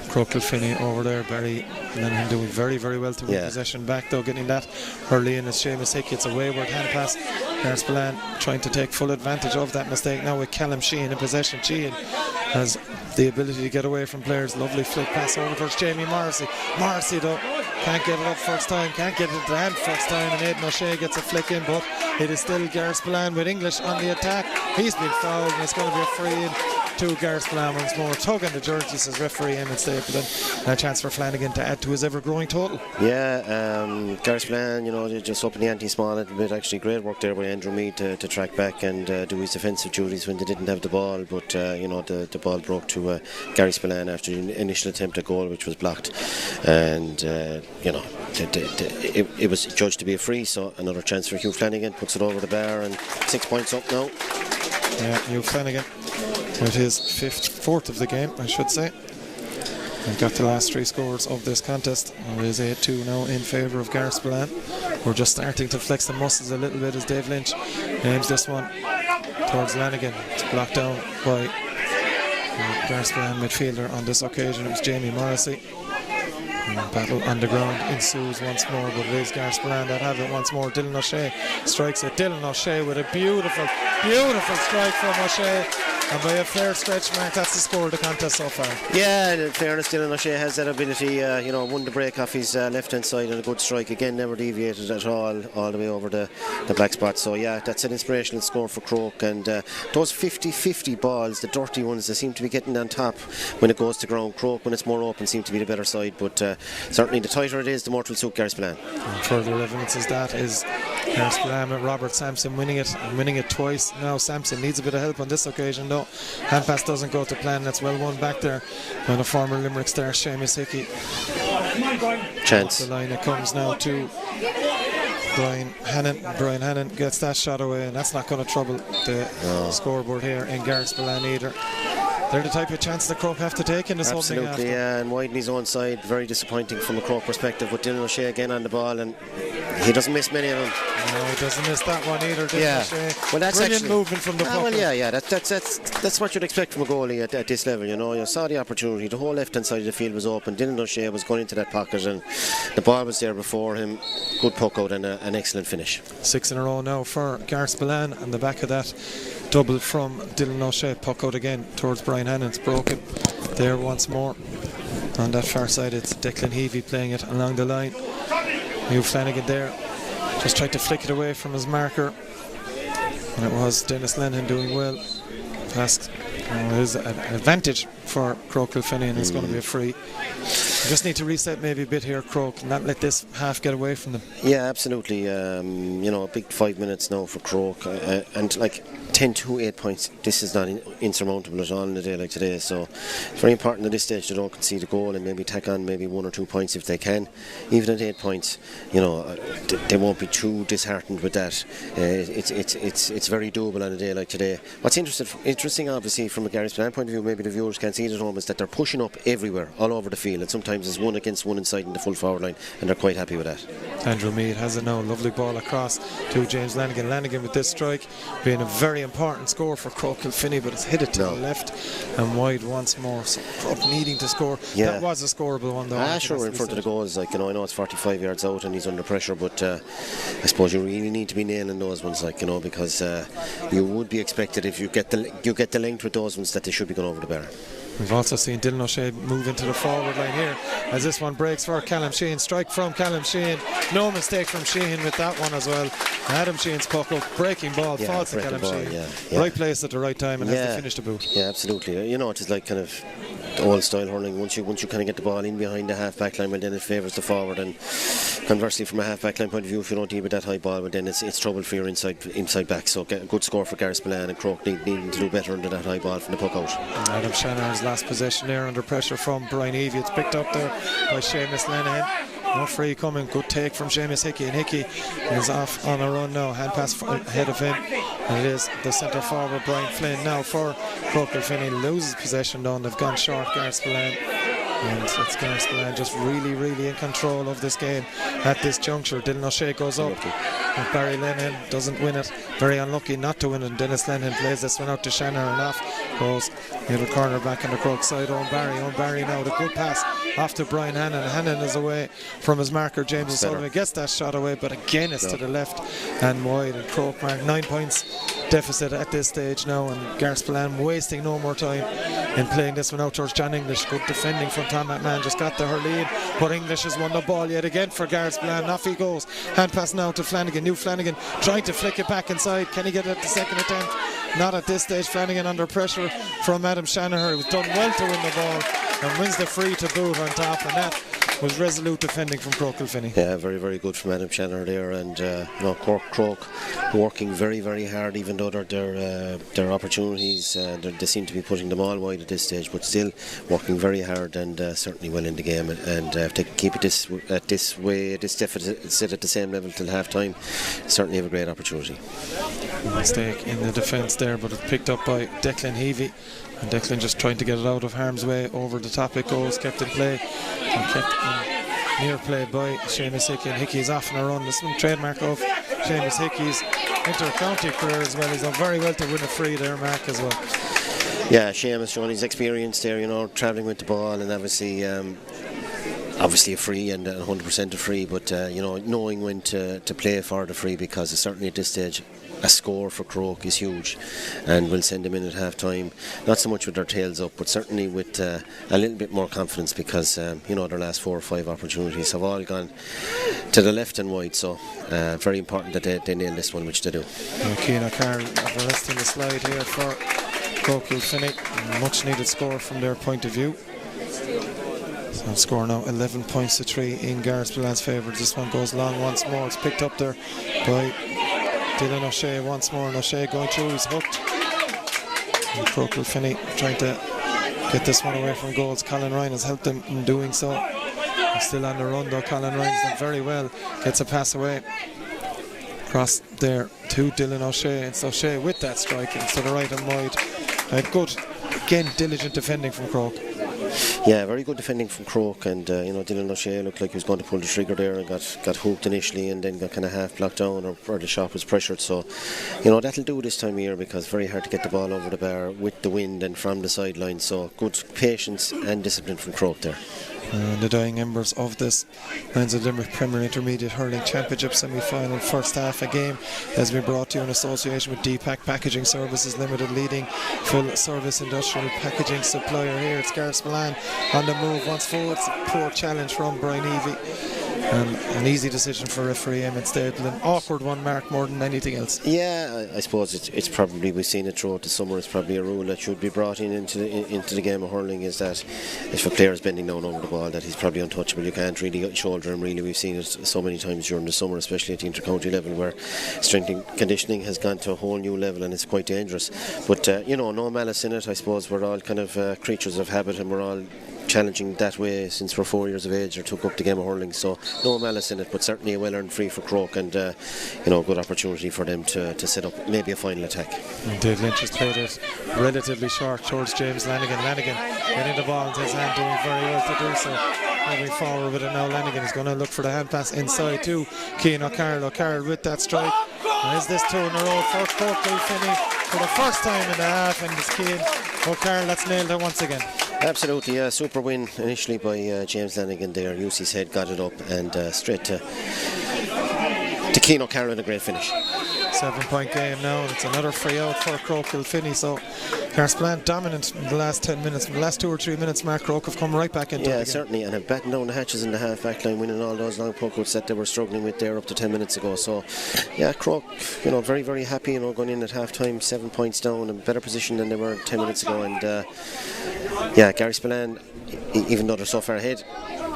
S1: Croagh Kilfinny over there. Barry Lennon doing very, very well to win possession back, though, getting that early in as Seamus Hickey. It's a wayward hand pass. Garryspillane trying to take full advantage of that mistake now with Callum Sheehan in possession. Sheehan has the ability to get away from players. Lovely flick pass over towards Jamie Morrissey. Morrissey, though, can't get it up first time, can't get it into the hand first time, and Aidan O'Shea gets a flick in, but it is still Garryspillane with English on the attack. He's been fouled, and it's going to be a free in to Garryspillane once more. Tug on the jersey, says referee Eamon Stapleton. A chance for Flanagan to add to his ever-growing total.
S5: Yeah, Garryspillane, you know, they just up in the ante-small a little bit. Actually, great work there by Andrew Mead to track back and do his defensive duties when they didn't have the ball. But you know, the ball broke to Garryspillane after the initial attempt at goal, which was blocked, and you know, it was judged to be a free. So another chance for Hugh Flanagan, puts it over the bar, and 6 points up now.
S1: Yeah, Hugh Flanagan with his fourth of the game, I should say. We've got the last three scores of this contest. It is 8-2 now in favour of Garryspillane. We're just starting to flex the muscles a little bit as Dave Lynch aims this one towards Lanigan. It's blocked down by Garryspillane midfielder on this occasion. It was Jamie Morrissey. Battle on the ground ensues once more, but it is Garryspillane that have it once more. Dylan O'Shea strikes it. Dylan O'Shea with a beautiful strike from O'Shea. And by a fair stretch, Mark, that's the score of the contest so far.
S5: Yeah, in fairness, Dylan O'Shea has that ability, you know, won the break off his left-hand side and a good strike. Again, never deviated at all the way over the black spot. So, yeah, that's an inspirational score for Croagh. And those 50-50 balls, the dirty ones, they seem to be getting on top when it goes to ground. Croagh, when it's more open, seem to be the better side. But certainly the tighter it is, the more it will suit Garryspillane.
S1: Further evidence is that is Garryspillane with Robert Sampson winning it, and winning it twice. Now Sampson needs a bit of help on this occasion, though. Hand pass doesn't go to plan. That's well won back there by the former Limerick star Seamus Hickey.
S5: Chance.
S1: The line it comes now to Brian Hannon. Brian Hannon gets that shot away, and that's not going to trouble the scoreboard here in Garryspillane either. They're the type of chance that Croagh have to take in this opening half.
S5: Absolutely, yeah, and widen his own side. Very disappointing from a Croagh perspective, with Dylan O'Shea again on the ball, and he doesn't miss many of them.
S1: No, he doesn't miss that one either, Dylan O'Shea.
S5: Well, that's
S1: brilliant
S5: actually
S1: movement from the puck.
S5: Well, yeah, that's what you'd expect from a goalie at this level. You know, you saw the opportunity. The whole left-hand side of the field was open. Dylan O'Shea was going into that pocket, and the ball was there before him. Good puck out and an excellent finish. 6
S1: in a row now for Garryspillane, and the back of that double from Dylan O'Shea. Puck out again towards Brian Hannon. It's broken there once more. On that far side, it's Declan Heavey playing it along the line. Hugh Flanagan there just tried to flick it away from his marker, and it was Dennis Lennon doing well. Pass is an advantage for Croagh Kilfinny, and it's going to be a free. We just need to reset maybe a bit here, Croagh, and not let this half get away from them. Yeah, absolutely. You know, a big 5 minutes now for Croagh, and like 10 to 8 points. This is not insurmountable at all in a day like today. So it's very important at this stage they don't concede a goal and maybe tack on maybe 1 or 2 points if they can. Even at 8 points, you know, they won't be too disheartened with that. It's very doable on a day like today. What's interesting, obviously, from a Garryspillane point of view, maybe the viewers can't see it at home, is that they're pushing up everywhere, all over the field, and sometimes it's 1 against 1 inside in the full forward line, and they're quite happy with that. Andrew Mead has it now. Lovely ball across to James Lanigan. Lanigan with this strike being a very important score for Croagh Kilfinny, but it's hit it to the left and wide once more. So Croagh needing to score. Yeah. That was a scoreable one, though. Sure, in front of the goals. Like, you know, I know it's 45 yards out and he's under pressure, but I suppose you really need to be nailing those ones, like, you know, because you would be expected, if you get the length with those ones, that they should be going over the bar. We've also seen Dylan O'Shea move into the forward line here as this one breaks for Callum Sheehan. Strike from Callum Sheehan. No mistake from Sheehan with that one as well. Adam Sheehan's puck up, breaking ball, falls to Callum Sheehan. Right place at the right time, and has to finish the boot. Yeah, absolutely. You know, it is like kind of old style hurling. Once you kind of get the ball in behind the half back line, well, then it favours the forward, and conversely from a half back line point of view, if you don't deal with that high ball, well, then it's trouble for your inside back. So get a good score for Garryspillane, and Croagh needing to do better under that high ball from the puck out. Adam Shannon's last possession there under pressure from Brian Evie. It's picked up there by Seamus Lenihan. No free coming. Good take from Seamus Hickey, and Hickey is off on a run now. Hand pass ahead of him, and it is the centre forward Brian Flynn now for Croagh Kilfinny. Loses possession down. They've gone short, Garryspillane. And it's Garryspillane just really in control of this game at this juncture. Dylan O'Shea goes up, and Barry Lennon doesn't win it. Very unlucky not to win it. Dennis Lennon plays this one out to Shannon, and off goes the other corner back on the Croagh side. Owen Barry now, the good pass off to Brian Hannon. Hannon is away from his marker James O'Sullivan, gets that shot away, but again it's to the left and wide, and Croagh mark 9 points deficit at this stage now, and Garryspillane wasting no more time in playing this one out towards John English. Good defending from Tom McMahon, just got to her lead, but English has won the ball yet again for Garryspillane. Off he goes, hand pass now to Flanagan. New Flanagan trying to flick it back inside. Can he get it at the second attempt? Not at this stage. Flanagan under pressure from Adam Shanahan, who's done well to win the ball and wins the free to boot on top, and that was resolute defending from Croagh Kilfinny.
S5: Yeah, very good from Adam Shanahan there, and Croagh working very hard, even though their opportunities they seem to be putting them all wide at this stage, but still working very hard and certainly well in the game, and if they keep it this deficit at the same level till half time, certainly have a great opportunity.
S1: Mistake in the defence there, but it's picked up by Declan Heavey, and Declan just trying to get it out of harm's way. Over the top it goes, kept in play and kept in near play by Seamus Hickey, and Hickey's off on a run. This one trademark of Seamus Hickey's inter-county career as well. He's done very well to win a free there, Mark, as well.
S5: Yeah, Seamus showing his experience there, travelling with the ball, and obviously a free and 100% a free, but knowing when to play for the free, because certainly at this stage a score for Croagh is huge, and we'll send them in at half time, not so much with their tails up, but certainly with a little bit more confidence, because their last 4 or 5 opportunities have all gone to the left and wide, so very important that they nail this one, which they do.
S1: Cian O'Carroll arresting the slide here for Croagh Kilfinny. Much needed score from their point of view. So score now 11 points to 3 in Garryspillane's favour. This one goes long once more. It's picked up there by Dylan O'Shea once more, and O'Shea going through, he's hooked. And Croagh Kilfinny trying to get this one away from goals. Colin Ryan has helped them in doing so. He's still on the run though. Colin Ryan's done very well. Gets a pass away. Cross there to Dylan O'Shea. It's O'Shea with that strike. It's to the right and wide. Good, again, diligent defending from Croagh.
S5: Yeah, very good defending from Croagh, and Dylan O'Shea looked like he was going to pull the trigger there and got hooked initially, and then got kind of half blocked down, or the shot was pressured. So that'll do this time of year, because very hard to get the ball over the bar with the wind and from the sideline. So good patience and discipline from Croagh there.
S1: The dying embers of this Lyons of Limerick Premier Intermediate Hurling Championship semi-final first half. A game has been brought to you in association with DPAC Packaging Services Limited, leading full service industrial packaging supplier here. It's Garryspillane on the move once forward. It's a poor challenge from Brian Evie. An easy decision for referee Emmett Stapleton. An awkward one, Mark, more than anything else.
S5: Yeah, I suppose it's probably, we've seen it throughout the summer, it's probably a rule that should be brought into the game of hurling, is that if a player is bending down over the ball, that he's probably untouchable. You can't really shoulder him, really. We've seen it so many times during the summer, especially at the inter-county level, where strength and conditioning has gone to a whole new level, and it's quite dangerous. But no malice in it. I suppose we're all kind of creatures of habit, and we're all challenging that way since we're 4 years of age, or took up the game of hurling, so no malice in it, but certainly a well-earned free for Croagh, and good opportunity for them to set up maybe a final attack.
S1: Dave Lynch has played it relatively short towards James Lanigan. Lanigan getting the ball into his hand, doing very well to do so. Moving forward with it now, Lanigan is going to look for the hand pass inside to Cian O'Carroll. O'Carroll with that strike. And is this 2 in a row for Croagh Kilfinny for the first time in the half, and it's Cian O'Carroll that's nailed it once again.
S5: Absolutely, yeah, super win initially by James Lanigan there. Lucy's head got it up, and straight to Cian O'Carroll in a great finish.
S1: 7-point game now, and it's another free out for Croagh Kilfinny. So Garryspillane dominant in the last 10 minutes. In the last 2 or 3 minutes, Mark, Croagh have come right back into it.
S5: Yeah, certainly, and have battened down the hatches in the half back line, winning all those long puckouts that they were struggling with there up to 10 minutes ago. So yeah, Croagh, very, very happy, going in at half time, 7 points down, in better position than they were 10 minutes ago. And Garryspillane, even though they're so far ahead,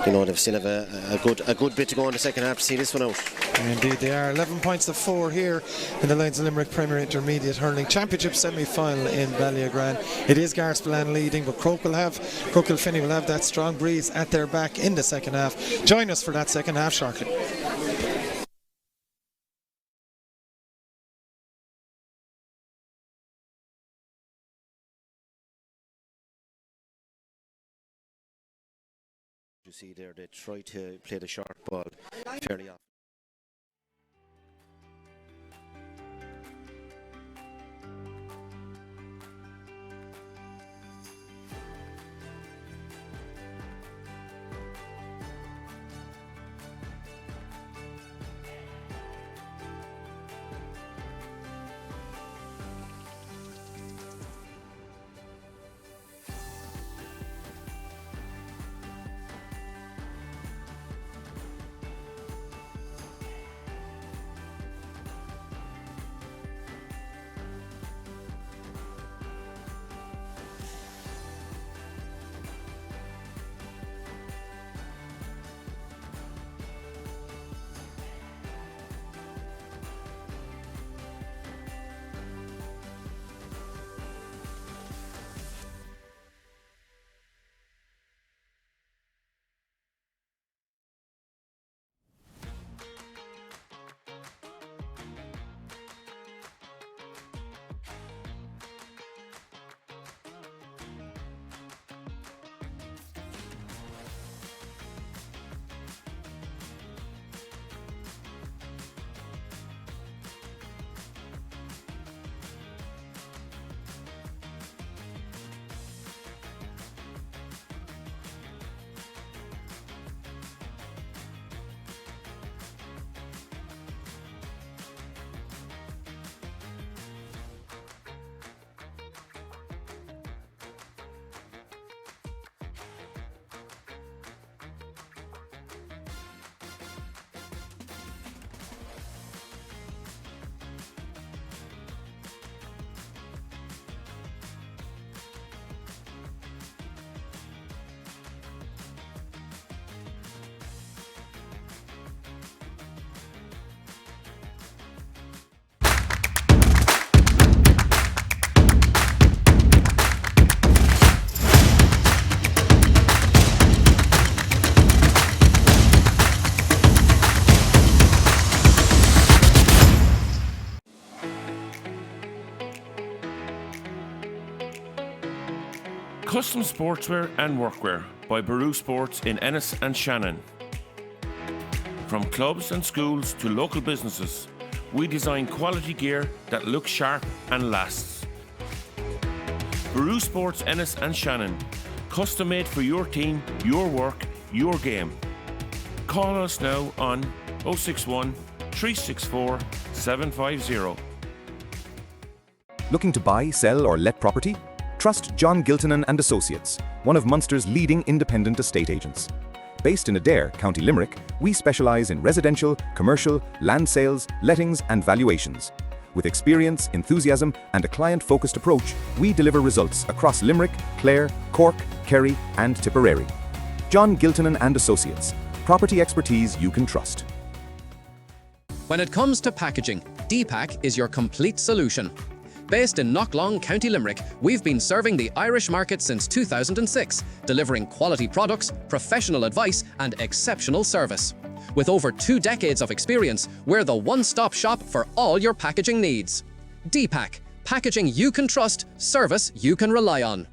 S5: they still have a good bit to go in the second half to see this one out.
S1: Indeed they are. 11 points to 4 here in the Lyons of Limerick Premier Intermediate Hurling Championship semi-final in Ballyagran. It is Garryspillane leading, but Croagh Kilfinny will have that strong breeze at their back in the second half. Join us for that second half shortly.
S5: You see there, they try to play the short ball fairly often.
S2: Custom sportswear and workwear by Baroo Sports in Ennis and Shannon. From clubs and schools to local businesses, we design quality gear that looks sharp and lasts. Baroo Sports Ennis and Shannon, custom made for your team, your work, your game. Call us now on 061 364 750.
S3: Looking to buy, sell or let property? Trust John Giltinan and Associates, one of Munster's leading independent estate agents. Based in Adair, County Limerick, we specialise in residential, commercial, land sales, lettings and valuations. With experience, enthusiasm and a client-focused approach, we deliver results across Limerick, Clare, Cork, Kerry and Tipperary. John Giltinan and Associates, property expertise you can trust.
S4: When it comes to packaging, D-Pack is your complete solution. Based in Knocklong, County Limerick, we've been serving the Irish market since 2006, delivering quality products, professional advice and exceptional service. With over 2 decades of experience, we're the one-stop shop for all your packaging needs. D-Pack, packaging you can trust, service you can rely on.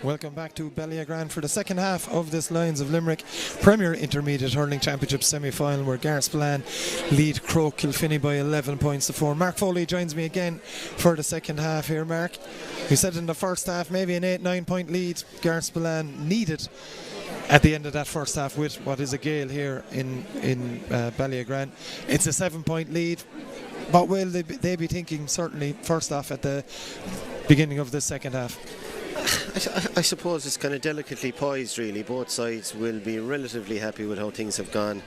S1: Welcome back to Ballyagran for the second half of this Lyons of Limerick Premier Intermediate Hurling Championship semi-final, where Garryspillane lead Croagh Kilfinny by 11 points to 4. Mark Foley joins me again for the second half here. Mark, we said in the first half maybe an 8-9 point lead Garryspillane needed at the end of that first half with what is a gale here in Ballyagran. It's a 7-point lead. What will they be thinking, certainly first off at the beginning of the second half?
S5: I suppose it's kind of delicately poised, really. Both sides will be relatively happy with how things have gone.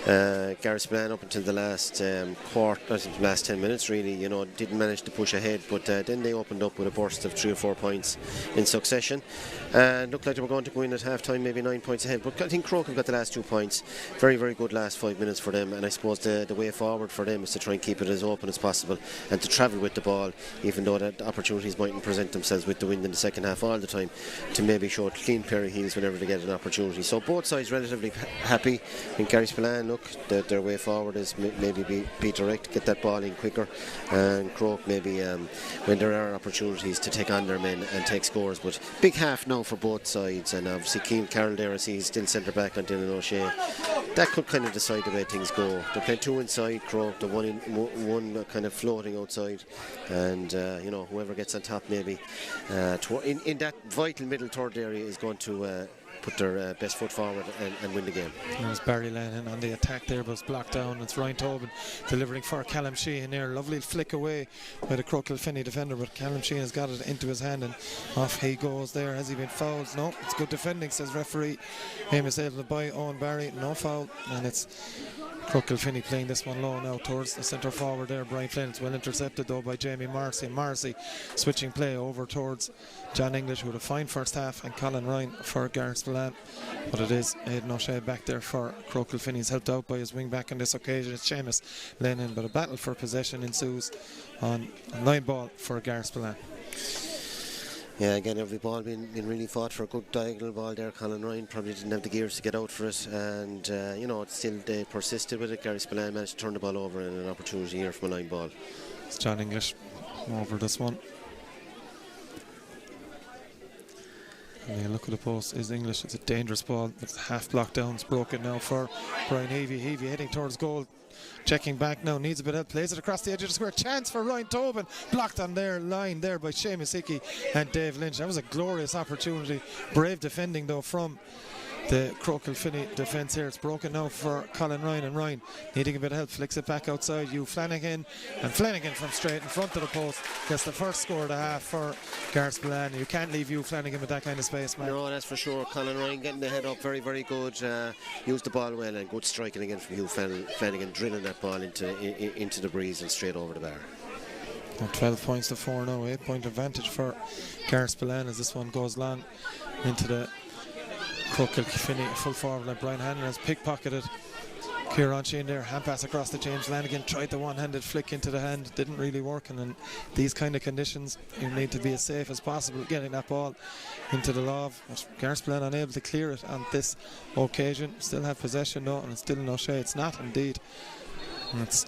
S5: Garryspillane up until the last last 10 minutes, really, didn't manage to push ahead, but then they opened up with a burst of 3 or 4 points in succession and looked like they were going to go in at half time maybe 9 points ahead, but I think Croagh have got the last 2 points. Very, very good last 5 minutes for them, and I suppose the way forward for them is to try and keep it as open as possible and to travel with the ball, even though the opportunities mightn't present themselves with the wind in the second half all the time, to maybe show a clean pair of heels whenever they get an opportunity. So both sides relatively happy. In Garryspillane, look, their way forward is maybe be direct, get that ball in quicker, and Croagh maybe when there are opportunities to take on their men and take scores. But big half now for both sides, and obviously Cian Carroll there, I see he's still centre back on Dylan O'Shea. That could kind of decide the way things go. They're playing 2 inside, Croagh, the one kind of floating outside, and whoever gets on top maybe in that vital middle third area is going to put their best foot forward and win the game.
S1: There's Barry Lennon on the attack there, but it's blocked down. It's Ryan Tobin delivering for Callum Sheehan there. Lovely flick away by the Croagh Kilfinny defender, but Callum Sheehan has got it into his hand and off he goes there. Has he been fouled? No, it's good defending, says referee Amos Ailton by Owen Barry. No foul, and it's Croagh Kilfinny playing this one low now towards the centre forward there. Brian Flynn. It's well intercepted though by Jamie Marcy. Marcy switching play over towards John English, who had a fine first half, and Colin Ryan for Garryspillane. But it is Aidan O'Shea back there for Croagh Kilfinny. He's helped out by his wing back on this occasion. It's Seamus Lennon, but a battle for possession ensues on a 9 ball for Garryspillane.
S5: Yeah, again, every ball being really fought for. A good diagonal ball there. Colin Ryan probably didn't have the gears to get out for it, and still they persisted with it. Garryspillane managed to turn the ball over, and an opportunity here from a 9 ball.
S1: It's John English over this one. And you look at the post, is English. It's a dangerous ball. It's half blocked down. It's broken now for Brian Heavey. Heavey heading towards goal. Checking back now, needs a bit of help, plays it across the edge of the square. Chance for Ryan Tobin, blocked on their line there by Seamus Hickey and Dave Lynch. That was a glorious opportunity. Brave defending though from the Croagh Kilfinny defence here. It's broken now for Colin Ryan, and Ryan needing a bit of help, flicks it back outside. Hugh Flanagan, and Flanagan from straight in front of the post gets the first score of the half for Garryspillane. You can't leave Hugh Flanagan with that kind of space, man.
S5: No, that's for sure. Colin Ryan getting the head up, very, very good. Used the ball well, and good striking again from Hugh Flanagan, drilling that ball into the breeze and straight over the bar.
S1: 12 points to 4 now, 8 point advantage for Garryspillane as this one goes long into the Croagh Kilfinny full forward. Like Brian Hanlon has pickpocketed Kieran Sheehan there. Hand pass across to James Lanigan. Tried the one-handed flick into the hand. Didn't really work. And in these kind of conditions, you need to be as safe as possible getting that ball into the lob. Garryspillane unable to clear it on this occasion. Still have possession though, and it's still no shade. It's not indeed. And it's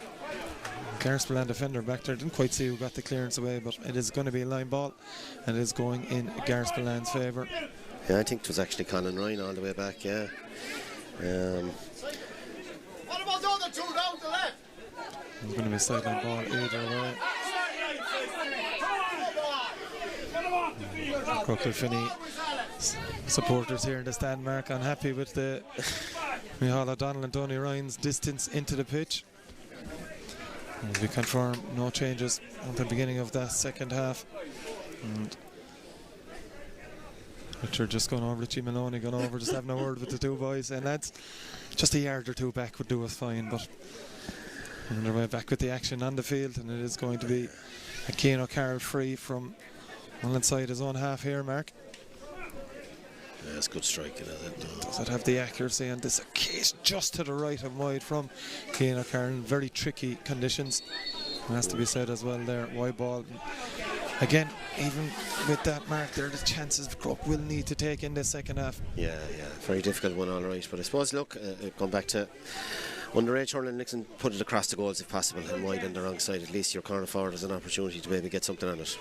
S1: Garryspillane defender back there. Didn't quite see who got the clearance away, but it is going to be a line ball, and it is going in Garryspillane's favour.
S5: Yeah, I think it was actually Colin Ryan all the way back, yeah.
S6: What about the other two down the left?
S1: It's going to be a sideline ball either way. Croagh Kilfinny supporters here in the stand, Mark, unhappy with the Micheál O'Donnell and Tony Ryan's distance into the pitch. As we confirm, no changes at the beginning of that second half. And Richard just going over, Richie Maloney going over, just having a word with the two boys, and lads, just a yard or two back would do us fine, but on their way back with the action on the field, and it is going to be a Cian O'Carroll free from well inside his own half here, Mark.
S5: Yeah, it's good striking, isn't it?
S1: Does it have the accuracy on this case just to the right and wide from Cian O'Carroll? Very tricky conditions, it has to be said as well there. Wide ball. Again, even with that mark there, the chances Croagh will need to take in this second half.
S5: Yeah, very difficult one, all right. But I suppose, look, going back to underage hurling, Nixon put it across the goals if possible and wide on the wrong side. At least your corner forward has an opportunity to maybe get something on it.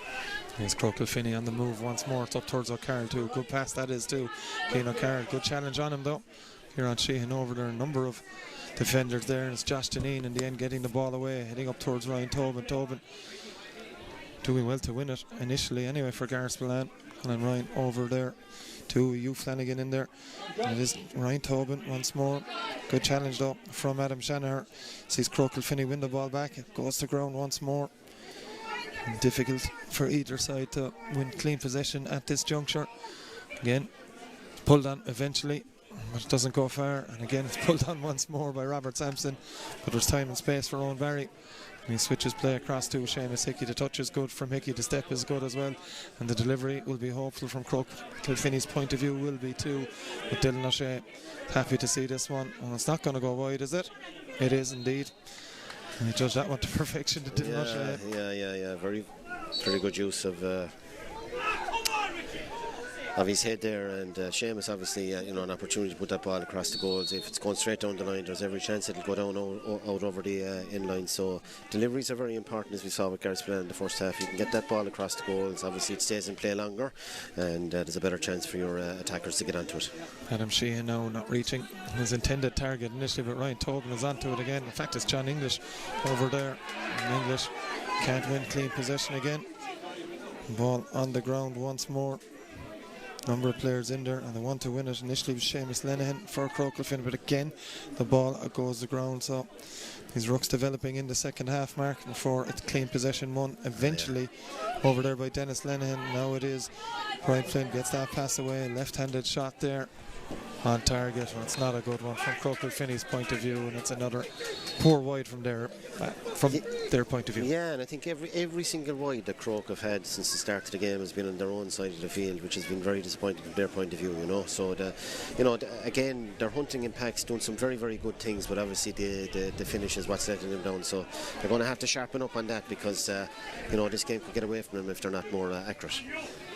S1: Here's Croagh Kilfinny on the move once more. It's up towards O'Carroll too. Good pass that is too. Cian O'Carroll. Good challenge on him though. Kieran Sheehan over there. A number of defenders there, and it's Josh Deneen in the end getting the ball away, heading up towards Ryan Tobin. Tobin doing well to win it initially anyway for Garryspillane. And Ryan over there to Hugh Flanagan in there. And it is Ryan Tobin once more. Good challenge though from Adam Shanahan. Sees Croagh Kilfinny win the ball back. It goes to ground once more. Difficult for either side to win clean possession at this juncture. Again, pulled on eventually, but it doesn't go far. And again, it's pulled on once more by Robert Sampson. But there's time and space for Owen Barry. And he switches play across to Seamus Hickey. The touch is good from Hickey. The step is good as well. And the delivery will be hopeful from Croagh Kilfinny's point of view will be too. But Dylan O'Shea, happy to see this one. And it's not going to go wide, is it? It is indeed. And he judged that one to perfection to Dylan O'Shea.
S5: Yeah. Very good use of his head there, and Seamus obviously an opportunity to put that ball across the goals. If it's going straight down the line, there's every chance it'll go down out over the in-line. So deliveries are very important, as we saw with Garryspillane in the first half. You can get that ball across the goals, obviously it stays in play longer, and there's a better chance for your attackers to get onto it.
S1: Adam Sheehan now not reaching his intended target initially, but Ryan Tobin is onto it again. In fact, it's John English over there. And English can't win clean possession again. Ball on the ground once more. Number of players in there, and the one to win it initially was Seamus Lenihan for Croagh Kilfinny, but again the ball goes to ground. So these rucks developing in the second half mark before it's clean possession won eventually over there by Dennis Lenihan. Now it is Brian Flynn gets that pass away, left-handed shot there on target. Well, it's not a good one from Croagh Kilfinny's point of view, and it's another poor wide from their point of view.
S5: Yeah, and I think every single wide that Croagh have had since the start of the game has been on their own side of the field, which has been very disappointing from their point of view. So again, they're hunting in packs, doing some very, very good things, but obviously the finish is what's letting them down. So they're going to have to sharpen up on that, because this game could get away from them if they're not more accurate.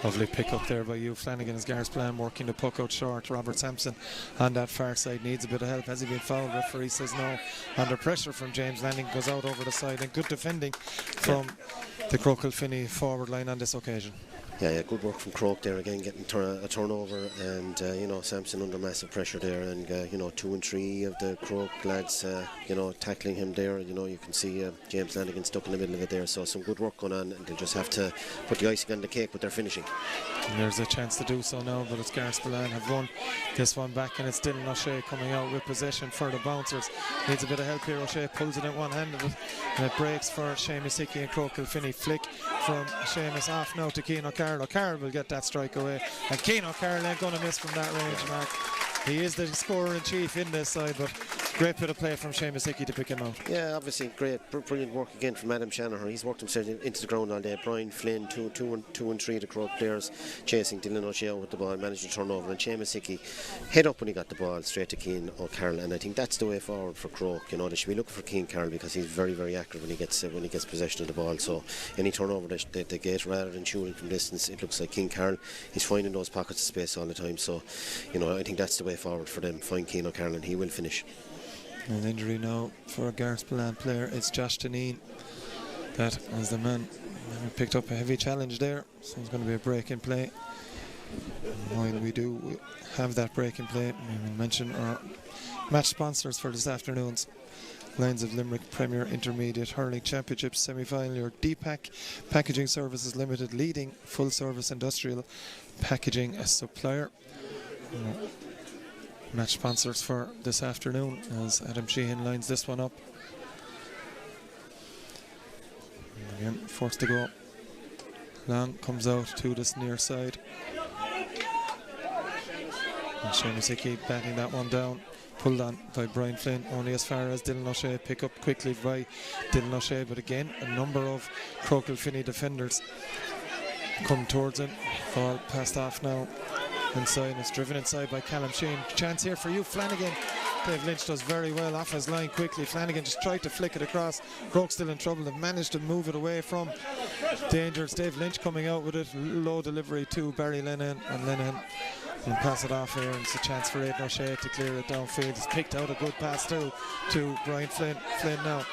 S1: Lovely pick up there by Hugh Flanagan as Garryspillane working the puck out short. Robert Sampson on that far side needs a bit of help. Has he been fouled? Referee says no. Under pressure from James Lanning, goes out over the side, and good defending from the Croagh Kilfinny forward line on this occasion.
S5: Yeah, good work from Croagh there again, getting a turnover, and Sampson under massive pressure there, and 2 and 3 of the Croagh lads tackling him there. You can see James Lanigan stuck in the middle of it there, so some good work going on, and they'll just have to put the icing on the cake with their finishing.
S1: And there's a chance to do so now, but it's Garryspillane have won this one back, and it's Dylan O'Shea coming out with possession for the bouncers. Needs a bit of help here. O'Shea pulls it in one-handed, and it breaks for Seamus Hickey and Croagh Kilfinny. Flick from Seamus off now to Cian O'Carroll. O'Carroll will get that strike away, and Cian O'Carroll ain't going to miss from that range, Mark. He is the scorer-in-chief in this side, but great bit of play from Seamus Hickey to pick him out.
S5: Yeah, obviously great, brilliant work again from Adam Shanahan. He's worked himself into the ground all day. Brian Flynn, 2 and 3 the Croagh players chasing Dylan O'Shea with the ball, managed to turn over, and Seamus Hickey head up when he got the ball straight to Cian O'Carroll, and I think that's the way forward for Croagh. They should be looking for Cian Carroll, because he's very, very accurate when he gets possession of the ball. So any turnover they get, rather than shooting from distance, it looks like Cian Carroll is finding those pockets of space all the time. So I think that's the way forward for them. Find Cian O'Carroll and he will finish.
S1: An injury now for a Garryspillane player. It's Josh Deneen. That is the man who picked up a heavy challenge there. So it's going to be a break in play. And while we do have that break in play, we will mention our match sponsors for this afternoon's Lyons of Limerick Premier Intermediate Hurling Championship semi-final. Your DPAC Packaging Services Limited, leading full-service industrial packaging supplier. Match sponsors for this afternoon as Adam Sheehan lines this one up. And again, forced to go. Long comes out to this near side. And Seamus Hickey batting that one down. Pulled on by Brian Flynn, only as far as Dylan O'Shea. Pick up quickly by Dylan O'Shea, but again, a number of Croagh Kilfinny defenders come towards him. Ball passed off now. Inside, it's driven inside by Callum Sheehan. Chance here for you, Flanagan. Dave Lynch does very well off his line quickly. Flanagan just tried to flick it across. Croagh still in trouble. They've managed to move it away from danger. It's Dave Lynch coming out with it. Low delivery to Barry Lenihan, and Lenihan And pass it off here, and it's a chance for Aidan O'Shea to clear it downfield. He's picked out a good pass too to Brian Flynn. Flynn now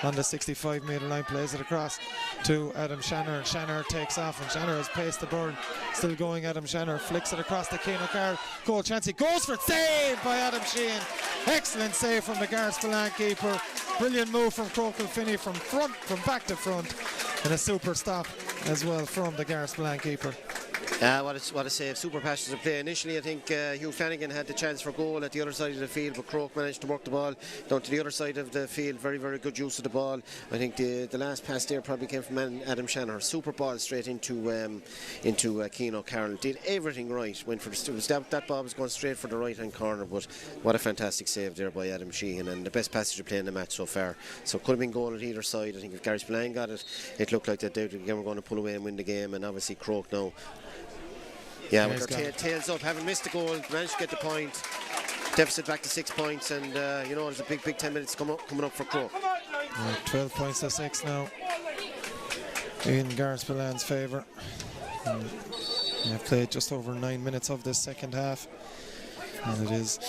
S1: on the 65-metre line, plays it across to Adam Shanner. Shanner takes off, and Shanner has paced the bird. Still going, Adam Shanner flicks it across to Cian O'Carroll. Goal chance, he goes for it. Save by Adam Sheehan. Excellent save from the Garryspillane keeper. Brilliant move from Croagh Kilfinny from back to front, and a super stop as well from the Garryspillane keeper.
S5: What a save, super passionate play. Initially I think Hugh Flanagan had the chance for goal at the other side of the field, but Croagh managed to work the ball down to the other side of the field. Very, very good use of the ball. I think the last pass there probably came from Adam Shanner. Super ball straight into Cian O'Carroll. Did everything right. Went for that ball was going straight for the right hand corner, but what a fantastic save there by Adam Sheehan, and the best passage of play in the match so far. So could have been goal at either side. I think if Garryspillane got it, it looked like that they were going to pull away and win the game, and obviously Croagh now, yeah, with their tails up, having missed the goal, managed to get the point. Deficit back to 6 points, and there's a big 10 minutes coming up for Croagh.
S1: 12 points to 6 now in Garryspillane's favour. They've played just over 9 minutes of this second half, and it is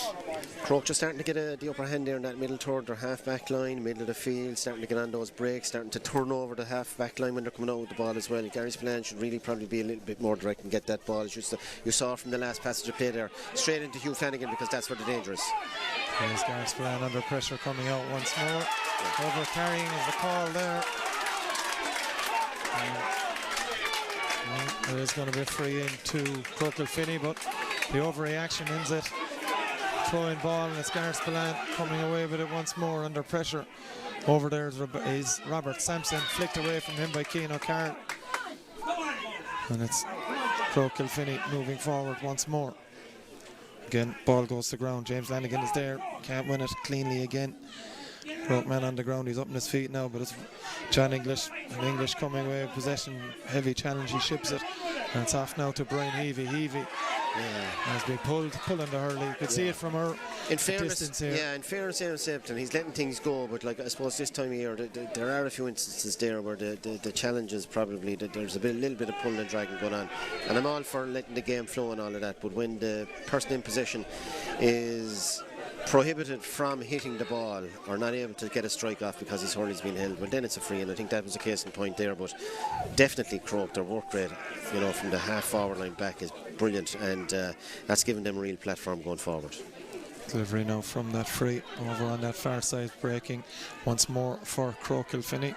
S5: Croagh just starting to get the upper hand there in that middle third, their half back line, middle of the field, starting to get on those breaks, starting to turn over the half back line when they're coming out with the ball as well. Garryspillane should really probably be a little bit more direct and get that ball. You saw from the last passage of play there, straight into Hugh Flanagan, because that's where the danger is.
S1: There's Garryspillane under pressure coming out once more. Over carrying is the call there. There is going to be a free in to Croagh Kilfinny, but the overreaction ends it. Throwing ball, and it's Garryspillane coming away with it once more under pressure. Over there is Robert Sampson, flicked away from him by Cian O'Carroll. And it's Croagh Kilfinny moving forward once more. Again, ball goes to ground. James Lanigan is there, can't win it cleanly again. Croagh man on the ground, he's up on his feet now, but it's John English. And English coming away with possession, heavy challenge, he ships it. And it's off now to Brian Heavey. Heavey has been pulling the hurley. You could see it from her distance here.
S5: Yeah, in fairness, Aaron Septon, he's letting things go, but like I suppose this time of year there are a few instances there where the challenges probably there's a little bit of pulling and dragging going on, and I'm all for letting the game flow and all of that, but when the person in possession is prohibited from hitting the ball or not able to get a strike off because his hurley's been held, well then it's a free, and I think that was a case in point there. But definitely Croagh, their work rate from the half forward line back is brilliant, and that's given them a real platform going forward.
S1: Delivery now from that free over on that far side, breaking once more for Croagh Kilfinny.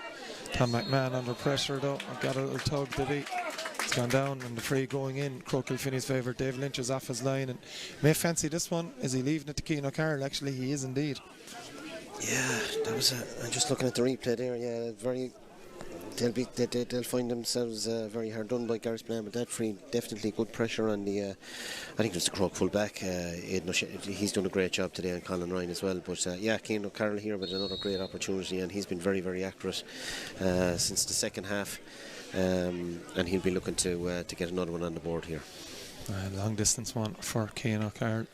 S1: Tom McMahon under pressure though, got a little tug, did he? It's gone down, and the free going in Croagh Kilfinny's favour. Dave Lynch is off his line, and may fancy this one. Is he leaving it to Cian O'Carroll? Actually, he is indeed.
S5: Yeah, that was I'm just looking at the replay there. Yeah, they'll find themselves very hard done by Garryspillane, but that free, definitely good pressure on the I think it was the Croagh full back. He's done a great job today on Colin Ryan as well, but Cian O'Carroll here with another great opportunity, and he's been very, very accurate since the second half. And he'll be looking to get another one on the board here.
S1: Long distance one for Cian O'Carroll.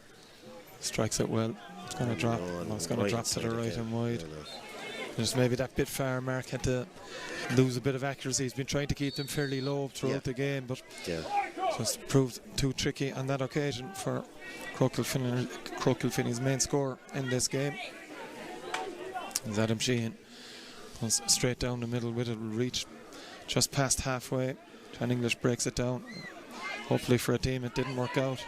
S1: Strikes it well. It's going to drop. It's going to drop to the right and wide. Just maybe that bit far mark had to lose a bit of accuracy. He's been trying to keep them fairly low throughout the game, but just proved too tricky on that occasion for Croagh Kilfinny's main scorer in this game. It's Adam Sheehan. Goes straight down the middle with it, will reach just past halfway. John English breaks it down. Hopefully for a team it didn't work out.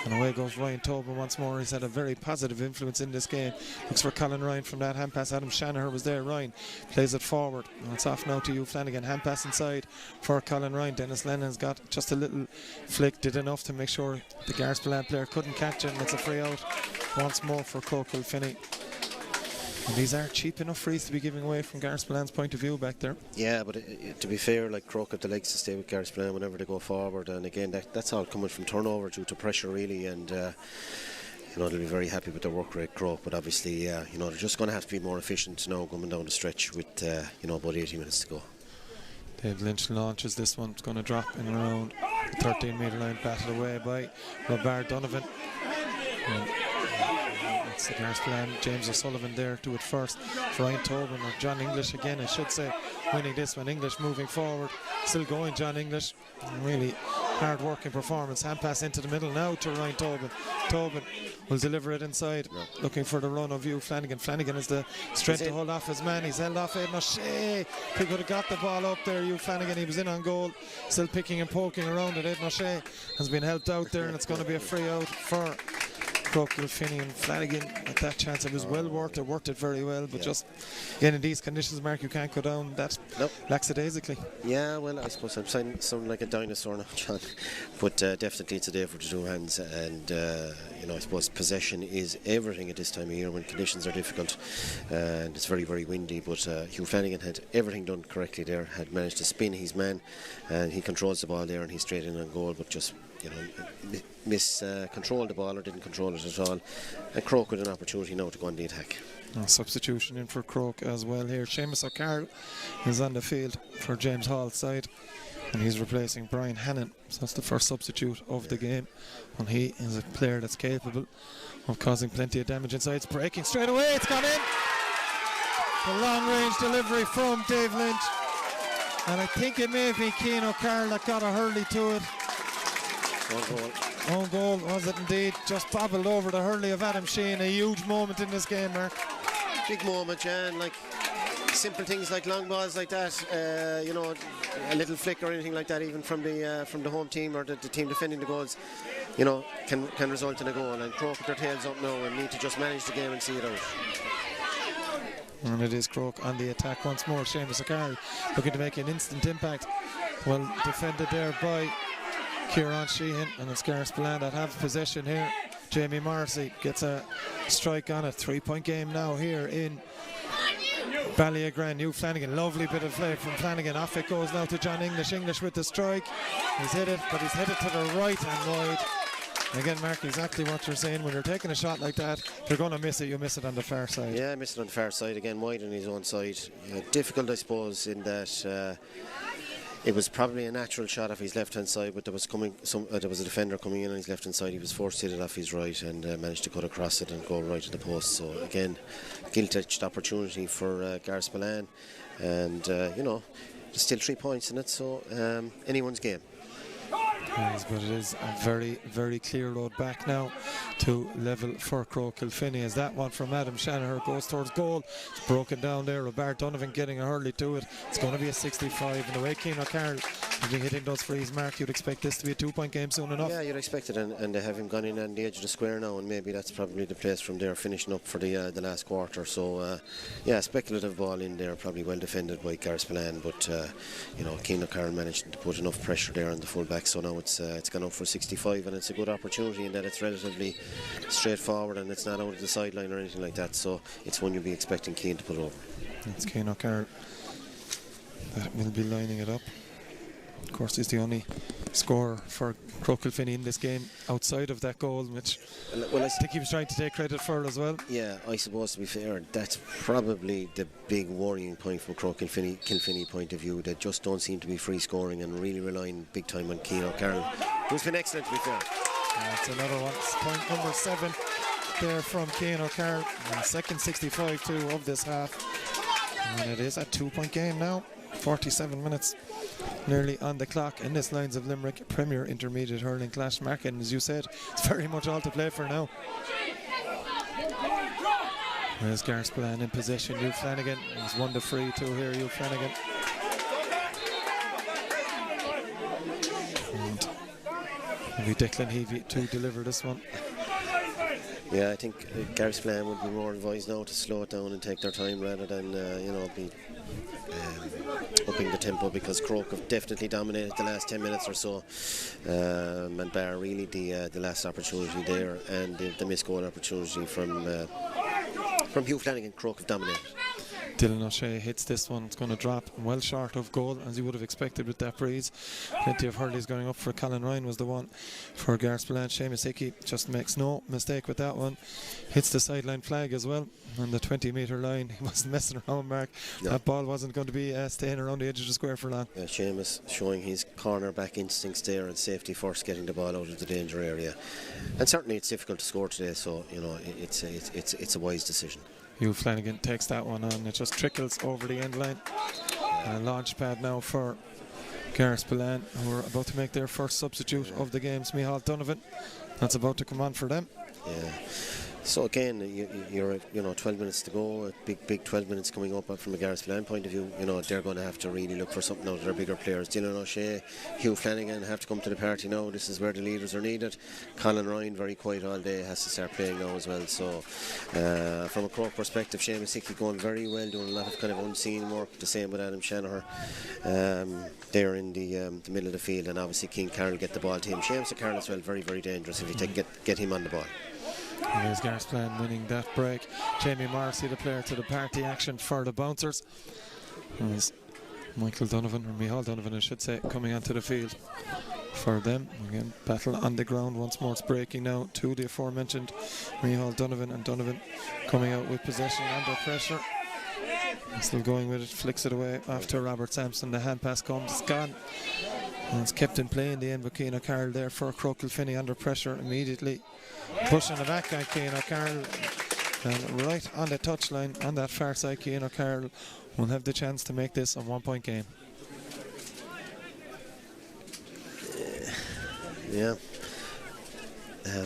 S1: And away goes Ryan Tobin once more. He's had a very positive influence in this game. Looks for Colin Ryan from that hand pass. Adam Shanahan was there. Ryan plays it forward. And it's off now to Hugh Flanagan. Hand pass inside for Colin Ryan. Dennis Lennon's got just a little flick. Did enough to make sure the Garryspillane player couldn't catch it. And it's a free out once more for Croagh Kilfinny. And these are cheap enough frees to be giving away from Garryspillane's point of view back there.
S5: Yeah, but to be fair, like Croagh have the legs to stay with Garryspillane whenever they go forward, and again that's all coming from turnover due to pressure really, and they'll be very happy with their work rate, Croagh, but obviously they're just going to have to be more efficient now coming down the stretch with about 80 minutes to go.
S1: Dave Lynch launches this one. It's going to drop in around the 13-metre line, batted away by Robert Donovan. It's the Garryspillane, James O'Sullivan there to it first. Ryan Tobin, or John English again, I should say, winning this one. English moving forward, still going, John English. Really hard working performance. Hand pass into the middle now to Ryan Tobin. Tobin will deliver it inside, looking for the run of Hugh Flanagan. Flanagan has the strength to hold off his man. He's held off Aidan O'Shea. He could have got the ball up there. Hugh Flanagan, he was in on goal, still picking and poking around it. Aidan O'Shea has been helped out there, and it's going to be a free out for Croagh Kilfinny. And Flanagan at that chance, it was well worked it very well, but just again in these conditions, Mark, you can't go down that lackadaisically.
S5: Yeah, well, I suppose I'm sounding like a dinosaur now, John, but definitely it's a day for the two hands, and you know, I suppose possession is everything at this time of year when conditions are difficult, and it's very, very windy, but Hugh Flanagan had everything done correctly there, had managed to spin his man, and he controls the ball there, and he's straight in on goal, but just, you know, miscontrolled the ball or didn't control it at all, and Croagh with an opportunity now to go on the attack.
S1: Substitution in for Croagh as well here. Seamus O'Carroll is on the field for James Hall's side, and he's replacing Brian Hannon, so that's the first substitute of the game, and he is a player that's capable of causing plenty of damage inside. It's breaking straight away, it's gone in. The long range delivery from Dave Lynch, and I think it may be Cian O'Carroll that got a hurley to it. Own goal was it indeed, just bobbled over the hurley of Adam Sheehan. A huge moment in this game, Mark.
S5: Big moment, Jan, like simple things like long balls like that, you know, a little flick or anything like that, even from the home team or the team defending the goals, you know, can result in a goal, and Croagh put their tails up now and need to just manage the game and see it out.
S1: And it is Croagh on the attack once more. Seamus O'Carroll looking to make an instant impact. Well defended there by Kieran Sheehan, and it's Garryspillane that have possession here. Jamie Morrissey gets a strike on it. 3-point game now here in Ballyagran. Hugh Flanagan, lovely bit of play from Flanagan. Off it goes now to John English. English with the strike. He's hit it, but he's hit it to the right and wide. And again, Mark, exactly what you're saying. When you're taking a shot like that, if you're going to miss it, you miss it on the far side.
S5: Yeah, miss it on the far side again, wide on his own side. Difficult, I suppose, in that it was probably a natural shot off his left hand side, but there was a defender coming in on his left hand side. He was forced to hit it off his right and managed to cut across it and go right to the post. So again, gilt-edged opportunity for Garryspillane, and you know, there's still 3 points in it, so anyone's game.
S1: Yes, but it is a very, very clear road back now to level for Croagh Kilfinny, as that one from Adam Shanahan goes towards goal. It's broken down there. Robert Donovan getting a hurley to it. It's going to be a 65, and the way Cian O'Carroll has been hitting those frees, Mark, you'd expect this to be a 2-point game soon enough.
S5: Yeah, you'd expect it, and they have him gone in on the edge of the square now, and maybe that's probably the place from there, finishing up for the last quarter. So yeah, speculative ball in there, probably well defended by Garryspillane, but you know, Cian O'Carroll managed to put enough pressure there on the full back, so now it's gone up for 65, and it's a good opportunity in that it's relatively straightforward and it's not out of the sideline or anything like that, so it's one you'll be expecting Cian to put over.
S1: It's Cian O'Carroll that will be lining it up. Of course, he's the only scorer for Croagh Kilfinny in this game outside of that goal, which I think he was trying to take credit for as well.
S5: Yeah, I suppose, to be fair, that's probably the big worrying point from Croagh Kilfinny point of view. They just don't seem to be free scoring and really relying big time on Cian O'Carroll, who's been excellent, to be fair.
S1: That's another one. It's point number 7 there from Cian O'Carroll, and second 65 too of this half, and it is a 2-point game now. 47 minutes nearly on the clock in this Lyons of Limerick Premier Intermediate Hurling Clash. Mark, and as you said, it's very much all to play for now. There's Garryspillane in possession. Hugh Flanagan has won the free too here. Hugh Flanagan. And maybe Declan Heavey to deliver this one.
S5: Yeah, I think Garryspillane would be more advised now to slow it down and take their time rather than you know, be upping the tempo, because Croagh have definitely dominated the last 10 minutes or so, and bar really the last opportunity there and the missed goal opportunity from Hugh Flanagan, Croagh have dominated.
S1: Dylan O'Shea hits this one. It's going to drop well short of goal, as you would have expected with that breeze. Plenty of hurleys going up for Colin Ryan was the one for Garryspillane. Seamus Hickey just makes no mistake with that one. Hits the sideline flag as well on the 20-metre line. He wasn't messing around, Mark. No. That ball wasn't going to be staying around the edge of the square for long. Yeah,
S5: Seamus showing his cornerback instincts there and safety first, getting the ball out of the danger area. And certainly it's difficult to score today, so you know, it's a wise decision.
S1: Hugh Flanagan takes that one on. It just trickles over the end line. Launch pad now for Garryspillane, who are about to make their first substitute of the games, Micheál Donovan. That's about to come on for them.
S5: Yeah. So again, you're 12 minutes to go. Big 12 minutes coming up from a Garryspillane point of view. They're going to have to really look for something out of their bigger players. Dylan O'Shea, Hugh Flanagan have to come to the party now. This is where the leaders are needed. Colin Ryan, very quiet all day, has to start playing now as well. So from a Croagh perspective, Seamus Hickey going very well, doing a lot of kind of unseen work. The same with Adam Shanahan. They're in the middle of the field, and obviously Keane Carroll get the ball to him. Seamus Carroll as well, very, very dangerous if you get him on the ball.
S1: And there's Garryspillane winning that break. Jamie Morrissey, the player to the party action for the bouncers. There's Micheál Donovan, or Micheál Donovan I should say, coming onto the field for them. Again, battle on the ground once more. It's breaking now to the aforementioned Micheál Donovan, and Donovan coming out with possession under pressure. Still going with it, flicks it away after Robert Sampson. The hand pass comes, it's gone. And it's kept in play in the end with Cian O'Carroll there for Croagh Kilfinny under pressure immediately. Pushing the back guy, Cian O'Carroll. And right on the touchline, on that far side, Cian O'Carroll will have the chance to make this a 1-point game.
S5: Yeah.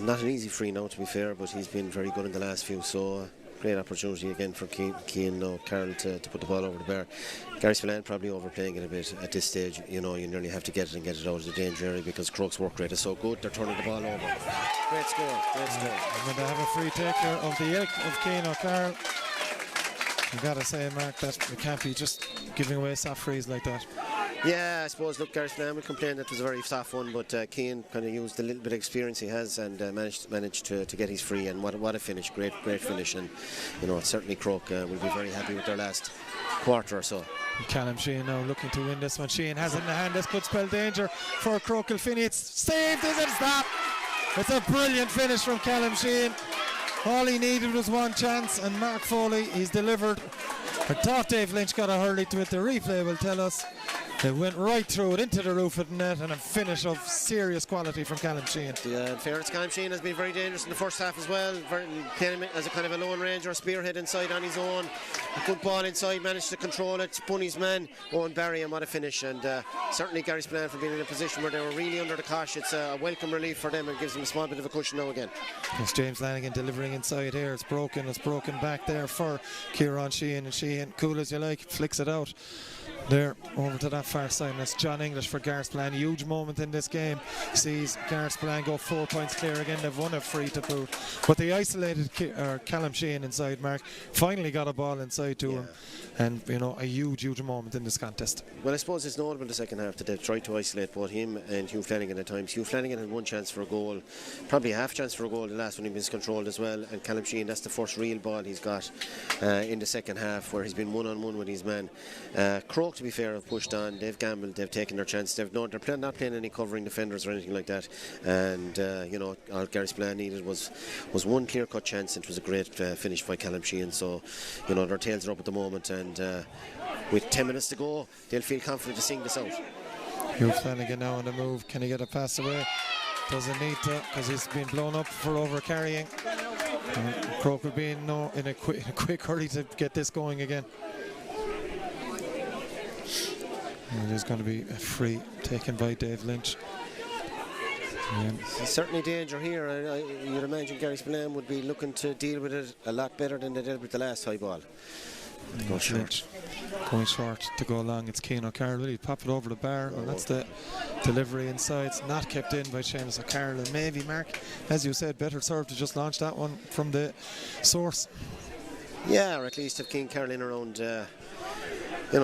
S5: Not an easy free now, to be fair, but he's been very good in the last few, so great opportunity again for Cian O'Carroll to put the ball over the bar. Garryspillane probably overplaying it a bit at this stage. You nearly have to get it and get it out of the danger area because Croagh's work rate is so good. They're turning the ball over. Great score, great score.
S1: And when they have a free taker of the ilk of Cian O'Carroll, you got to say, Mark, that you can't be just giving away soft frees like that.
S5: Yeah, I suppose, look, Garryspillane would complain that it was a very soft one, but Cian kind of used the little bit of experience he has and managed to get his free, and what a finish, great finish, and certainly Croagh will be very happy with their last quarter or so.
S1: Callum Sheehan now looking to win this one. Sheehan has it in the hand. This could spell danger for Croagh Kilfinny. It's saved, is it? Stop! It's a brilliant finish from Callum Sheehan. All he needed was one chance, and Mark Foley, he's delivered. I thought Dave Lynch got a hurley to it. The replay will tell us. It went right through it into the roof of the net, and a finish of serious quality from Callum Sheehan.
S5: Yeah, in fairness, Callum Sheehan has been very dangerous in the first half as well. Playing him as a kind of a lone ranger, spearhead inside on his own. A good ball inside, managed to control it, spun his man, Owen Barry, and what a finish. And certainly Garryspillane for being in a position where they were really under the cosh. It's a welcome relief for them and gives them a small bit of a cushion now again.
S1: It's James Lanigan delivering inside here. It's broken back there for Kieran Sheehan, and Sheehan, cool as you like, flicks it out there over to that far side, and that's John English for Garryspillane. Huge moment in this game. Sees Garryspillane go 4 points clear again. They've won a free to boot, but the isolated Callum Sheehan inside, Mark, finally got a ball inside to him, and a huge moment in this contest.
S5: Well, I suppose it's notable in the second half that they've tried to isolate both him and Hugh Flanagan at times. Hugh Flanagan had one chance for a goal, probably a half chance for a goal. The last one he miscontrolled as well, and Callum Sheehan, that's the first real ball he's got in the second half, where he's been one-on-one with his man. Croagh, to be fair, have pushed on. They've gambled. They've taken their chance. They're not playing any covering defenders or anything like that. And all Garryspillane needed was one clear-cut chance, and it was a great finish by Callum Sheehan. So, their tails are up at the moment, and with 10 minutes to go, they'll feel confident to sing this out.
S1: Hugh Flanagan now on the move. Can he get a pass away? Doesn't need to, because he's been blown up for over carrying. Croagh will be in a quick hurry to get this going again. And there's going to be a free taken by Dave Lynch.
S5: There's certainly danger here. You'd imagine Garryspillane would be looking to deal with it a lot better than they did with the last high ball. Going short to go along. It's Cian O'Carroll. He'll pop it over the bar, and that's the delivery inside. It's not kept in by Seamus O'Carroll, and maybe, Mark, as you said, better served to just launch that one from the source. Yeah, or at least have Cian Carroll in around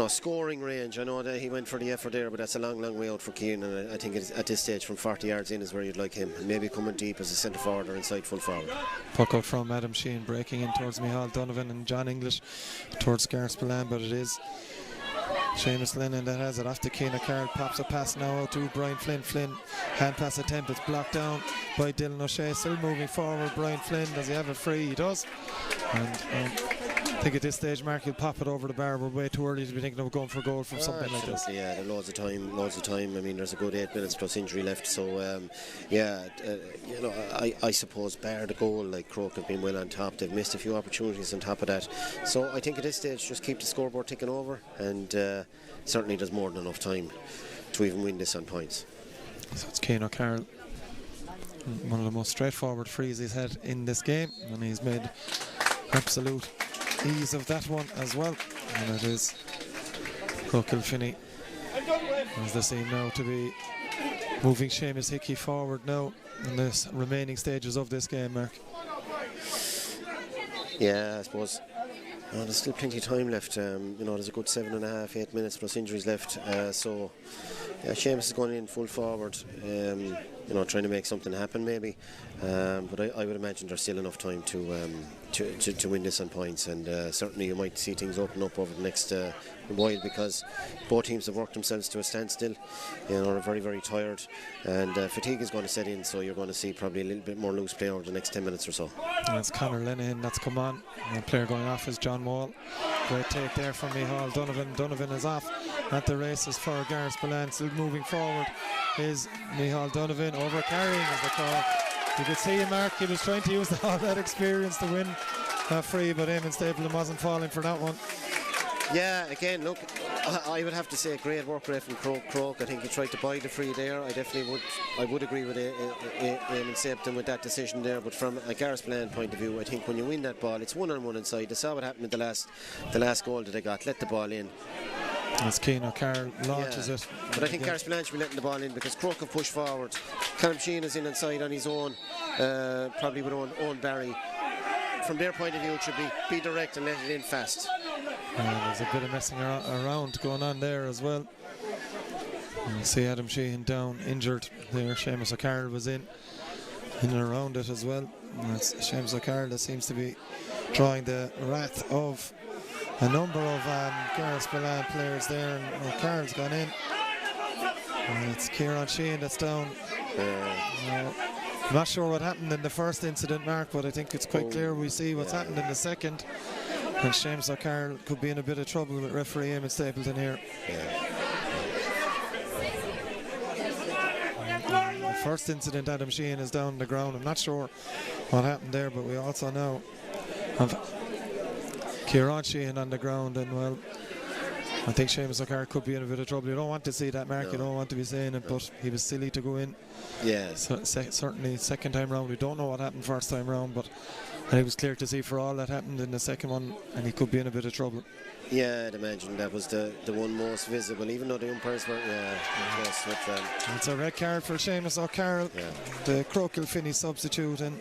S5: scoring range. I know that he went for the effort there, but that's a long way out for Cian, and I think at this stage from 40 yards in is where you'd like him, and maybe coming deep as a centre forward or inside full forward.
S1: Puck out from Adam Sheehan, breaking in towards Micheál Donovan and John English towards Garryspillane, but it is Seamus Lennon that has it off to Cian O'Carroll. Pops a pass now out to Brian Flynn. Hand pass attempt, it's blocked down by Dylan O'Shea. Still moving forward, Brian Flynn. Does he have it free? He does. And I think at this stage, Mark, he'll pop it over the bar. We're way too early to be thinking of going for a goal from something like this.
S5: Yeah, there's loads of time. I mean, there's a good 8 minutes plus injury left. So, I suppose bar the goal, like Croagh have been well on top. They've missed a few opportunities on top of that. So I think at this stage, just keep the scoreboard ticking over, and certainly there's more than enough time to even win this on points.
S1: So it's Cian O'Carroll, one of the most straightforward frees he's had in this game, and he's made absolute ease of that one as well. And it is Croagh Kilfinny, as they seem now to be moving Seamus Hickey forward now in the remaining stages of this game, Mark.
S5: Yeah, I suppose there's still plenty of time left. There's a good 7.5, 8 minutes plus injuries left. So Seamus is going in full forward, trying to make something happen maybe. But I would imagine there's still enough time to win this on points, and certainly you might see things open up over the next while, because both teams have worked themselves to a standstill. They're very, very tired, and fatigue is going to set in, so you're going to see probably a little bit more loose play over the next 10 minutes or so.
S1: And it's Conor Lenihan that's come on. The player going off is John Wall. Great take there from Micheál Donovan. Donovan is off at the races for Garryspillane. Still moving forward is Micheál Donovan, over carrying as they call. You could see him, Mark, he was trying to use all that experience to win that free, but Eamon Stapleton wasn't falling for that one.
S5: Yeah, again, look, I would have to say great work rate from Croagh. I think he tried to buy the free there. I would agree with Eamon Stapleton with that decision there. But from a Garryspillane point of view, I think when you win that ball, it's 1-on-1 inside. They saw what happened with the last goal that they got. Let the ball in.
S1: As Cian O'Carroll launches it.
S5: But I think Garryspillane should be letting the ball in, because Croagh have pushed forward. Callum Sheehan is in inside on his own, probably with Owen Barry. From their point of view, it should be direct and let it in fast.
S1: There's a bit of messing around going on there as well. And you see Adam Sheehan down, injured there. Seamus O'Carroll was in and around it as well. And it's Seamus O'Carroll that seems to be drawing the wrath of a number of Garryspillane players there, and O'Carroll's gone in. And it's Kieran Sheehan that's down. I'm not sure what happened in the first incident, Mark, but I think it's quite clear we see what's happened in the second. And Seamus O'Carroll could be in a bit of trouble with referee Eamon Stapleton here. The first incident, Adam Sheehan is down on the ground. I'm not sure what happened there, but we also know of Kieran Sheehan on the ground, and well, I think Seamus O'Carroll could be in a bit of trouble. You don't want to see that, Mark. No. You don't want to be saying it, but he was silly to go in.
S5: Yeah.
S1: So, certainly second time round, we don't know what happened first time round, but it was clear to see for all that happened in the second one, and he could be in a bit of trouble.
S5: Yeah, I'd imagine that was the one most visible, even though the umpires weren't close with them.
S1: It's a red card for Seamus O'Carroll, the Croagh Kilfinny substitute, and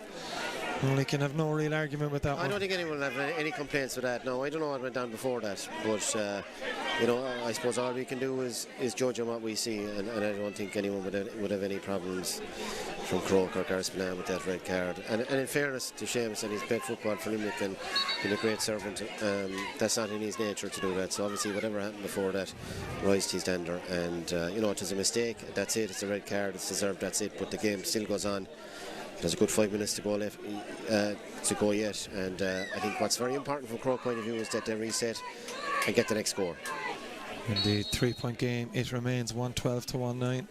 S1: we can have no real argument with that one.
S5: I don't think anyone will have any complaints with that. No, I don't know what went down before that, but I suppose all we can do is judge on what we see, and I don't think anyone would have any problems from Croagh or Garryspillane with that red card. And in fairness to Seamus, and he's played football for Limerick and been a great servant, that's not in his nature to do that. So obviously whatever happened before that rise to his dander, and it was a mistake. That's it. It's a red card. It's deserved. That's it. But the game still goes on. There's a good 5 minutes to go left to go yet, and I think what's very important from Croagh point of view is that they reset and get the next score.
S1: Indeed, 3-point game. It remains 112 to 19,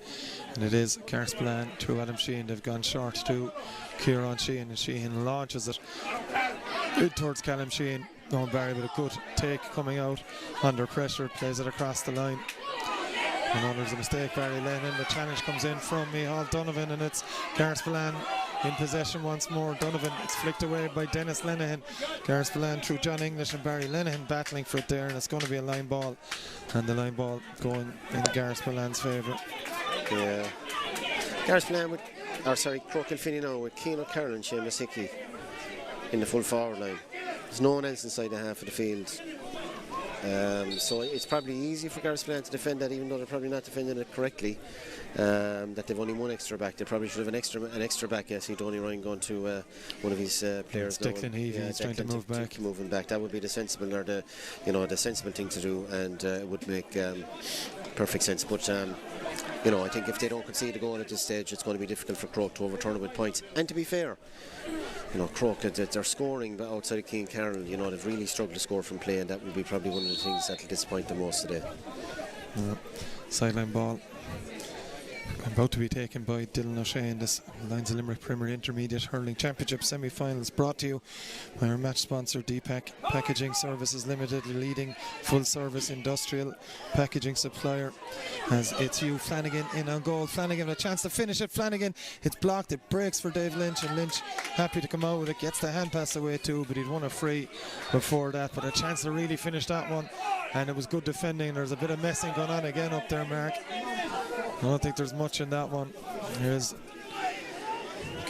S1: and it is Garryspillane through Adam Sheehan. They've gone short to Kieran Sheehan, and Sheehan launches it towards Callum Sheehan. Owen Barry with a good take coming out under pressure, plays it across the line. And there's a mistake, Barry Lennon. The challenge comes in from Micheál Donovan, and it's Garryspillane in possession once more. Donovan, it's flicked away by Dennis Lenihan. Garryspillane through John English and Barry Lenihan battling for it there, and it's going to be a line ball, and the line ball going in Garryspillane's favour.
S5: Yeah, Garryspillane Croagh Kilfinny now with Cian O'Carroll and Seamus Hickey in the full forward line. There's no one else inside the half of the field. So it's probably easy for Garryspillane to defend that, even though they're probably not defending it correctly. That they've only one extra back. They probably should have an extra back. Yes, Donny Ryan going to one of his players.
S1: Declan Heavey is trying to move back.
S5: Moving back. That would be the sensible the sensible thing to do, and it would make perfect sense. But I think if they don't concede a goal at this stage, it's going to be difficult for Croagh to overturn it with points. And to be fair, Croagh, they're scoring outside of Cian Carroll. They've really struggled to score from play, and that will be probably one of the things that will disappoint them most today.
S1: Sideline ball About to be taken by Dylan O'Shea in this Lyons of Limerick Premier Intermediate Hurling Championship semi-finals, brought to you by our match sponsor DPAC Packaging Services Limited, the leading full-service industrial packaging supplier. As it's you, Flanagan in on goal. Flanagan with a chance to finish it. Flanagan, it's blocked, it breaks for Dave Lynch, and Lynch happy to come out with it, gets the hand pass away too, but he'd won a free before that, but a chance to really finish that one, and it was good defending. There's a bit of messing going on again up there, Mark. I don't think there's much in that one. Here's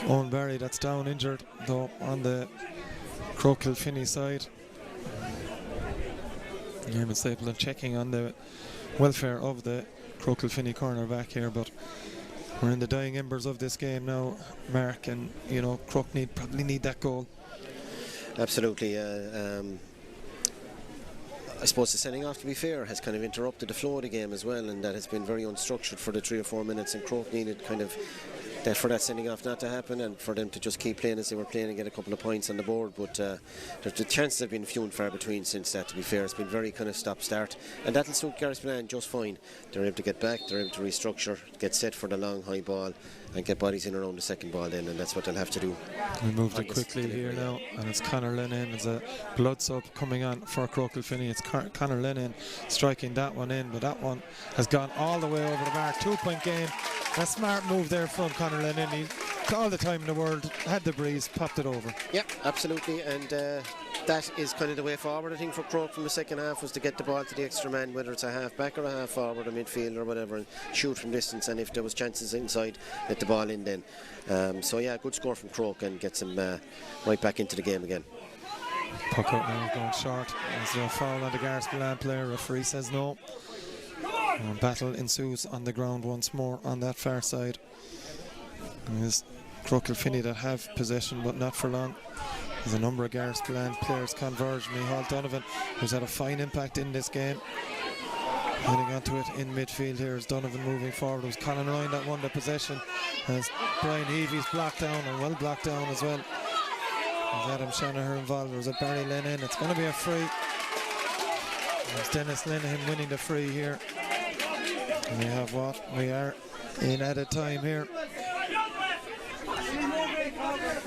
S1: Owen Barry, that's down injured though on the Croagh Kilfinny side. Eamon Stapleton checking on the welfare of the Croagh Kilfinny corner back here, but we're in the dying embers of this game now, Mark, and you know Croagh probably need that goal.
S5: Absolutely. I suppose the sending off, to be fair, has kind of interrupted the flow of the game as well, and that has been very unstructured for the 3 or 4 minutes, and Croagh needed kind of that for that sending off not to happen and for them to just keep playing as they were playing and get a couple of points on the board. But the chances have been few and far between since that, to be fair. It's been very kind of stop-start, and that'll suit Garryspillane just fine. They're able to get back, they're able to restructure, get set for the long high ball and get bodies in around the second ball then, and that's what they'll have to do.
S1: We moved it quickly here now, and it's Conor Lennon. There's a blood sub coming on for Croagh Kilfinny. It's Conor Lennon striking that one in, but that one has gone all the way over the mark. 2-point game. A smart move there from Conor Lennon. He, all the time in the world, had the breeze, popped it over.
S5: Yeah, absolutely, and that is kind of the way forward, I think, for Croagh from the second half, was to get the ball to the extra man, whether it's a half back or a half forward or midfield or whatever, and shoot from distance, and if there was chances inside, let the ball in then. So yeah, good score from Croagh and gets him right back into the game again.
S1: Puck out now, going short. There's a foul on the Garryspillane player. Referee says no. Battle ensues on the ground once more on that far side. There's Croagh Kilfinny that have possession, but not for long. There's a number of Garryspillane players converge. Micheál Donovan, who's had a fine impact in this game, heading onto it in midfield. Here is Donovan moving forward. It was Colin Ryan that won the possession, as Brian Heavy's blocked down, and well blocked down as well. There's Adam Shanahan involved. There's a Barry Lennon. It's going to be a free. There's Dennis Linehan winning the free here. And we have what? We are in added time here.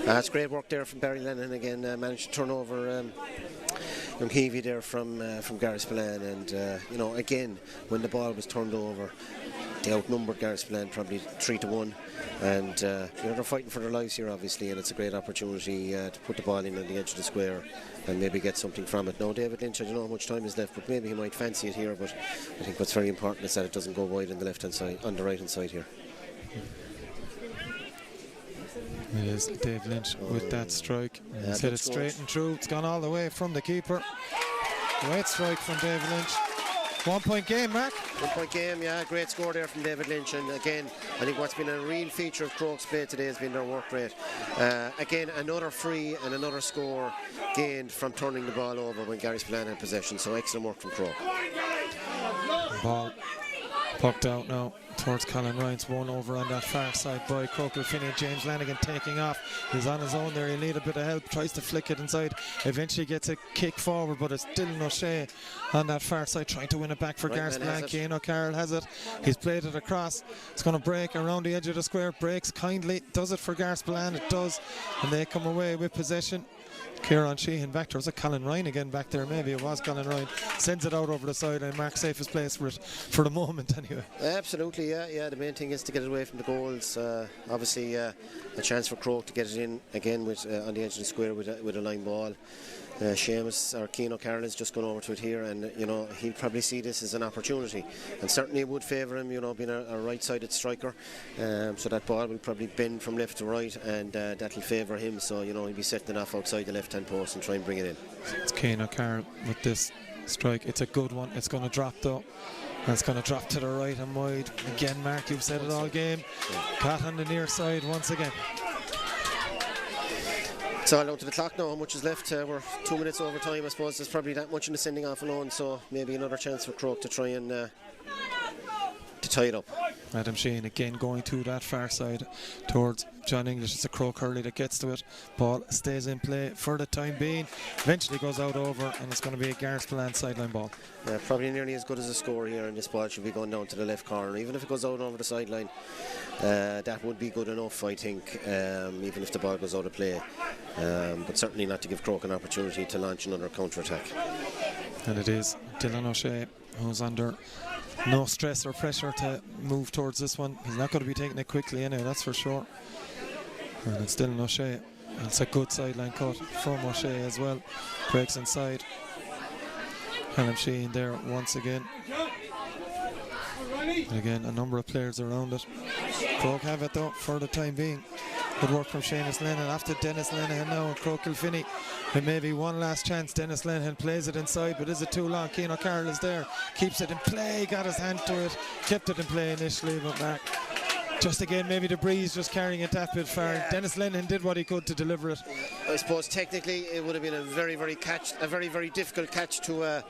S5: It's great work there from Barry Lennon again. Managed to turn over young Heavy there from Garryspillane, and you know, again, when the ball was turned over, they outnumbered Garryspillane probably 3-1, and you know, they're fighting for their lives here obviously, and it's a great opportunity to put the ball in on the edge of the square and maybe get something from it. Now David Lynch, I don't know how much time is left, but maybe he might fancy it here, but I think what's very important is that it doesn't go wide on the left hand side, on the right hand side here.
S1: It is Dave Lynch with that strike. He's hit it straight and through. It's gone all the way from the keeper. Great strike from David Lynch. 1-point game, Mark.
S5: 1-point game, yeah, great score there from David Lynch, and again, I think what's been a real feature of Croagh's play today has been their work rate. Again, another free and another score gained from turning the ball over when Garryspillane had possession, so excellent work from Croagh.
S1: Ball pucked out now towards Colin Ryan's, one over on that far side by Croagh Kilfinny. James Lanigan taking off. He's on his own there. He'll need a bit of help. Tries to flick it inside. Eventually gets a kick forward, but it's Dylan O'Shea on that far side trying to win it back for Garryspillane. Cian O'Carroll has it. He's played it across. It's going to break around the edge of the square. Breaks kindly. Does it for Garryspillane. It does. And they come away with possession. Kieran Sheehan back there. Was it Colin Ryan again back there? Maybe it was Colin Ryan. Sends it out over the side, and Mark safest place for it for the moment anyway.
S5: Absolutely, yeah. The main thing is to get it away from the goals. Obviously, a chance for Croagh to get it in again with on the edge of the square with a line ball. Seamus or Cian O'Carroll has just gone over to it here, and you know, he'll probably see this as an opportunity, and certainly it would favour him, you know, being a right-sided striker, so that ball will probably bend from left to right, and that'll favour him, so you know, he'll be setting it off outside the left-hand post and try and bring it in.
S1: It's Cian O'Carroll with this strike. It's a good one. It's going to drop though. And it's going to drop to the right and wide. Again, Mark, you've said it all game. Caught on the near side once again.
S5: It's all down to the clock now, how much is left. We're 2 minutes over time, I suppose. There's probably that much in the sending off alone, so maybe another chance for Croagh to try and tie it up.
S1: Adam Sheehan again going to that far side towards John English. It's a Croagh Hurley that gets to it. Ball stays in play for the time being. Eventually goes out over, and it's going to be a Garryspillane sideline ball.
S5: Probably nearly as good as a score here, and this ball should be going down to the left corner. Even if it goes out over the sideline, that would be good enough, I think, even if the ball goes out of play. But certainly not to give Croagh an opportunity to launch another counter-attack.
S1: And it is Dylan O'Shea who's under no stress or pressure to move towards this one. He's not going to be taking it quickly anyway, that's for sure. And it's Dylan O'Shea. It's a good sideline cut from O'Shea as well. Breaks inside. Adam Sheehan there once again. And again, a number of players around it. Croagh have it though for the time being. Good work from Seamus Lennon after Dennis Lenihan now, and Croagh Kilfinny with maybe one last chance. Dennis Lenihan plays it inside, but is it too long? Cian O'Carroll is there, keeps it in play, got his hand to it, kept it in play initially, but back. Just again, maybe the breeze just carrying it that bit far. Yeah. Dennis Lenihan did what he could to deliver it.
S5: I suppose technically it would have been a very difficult catch to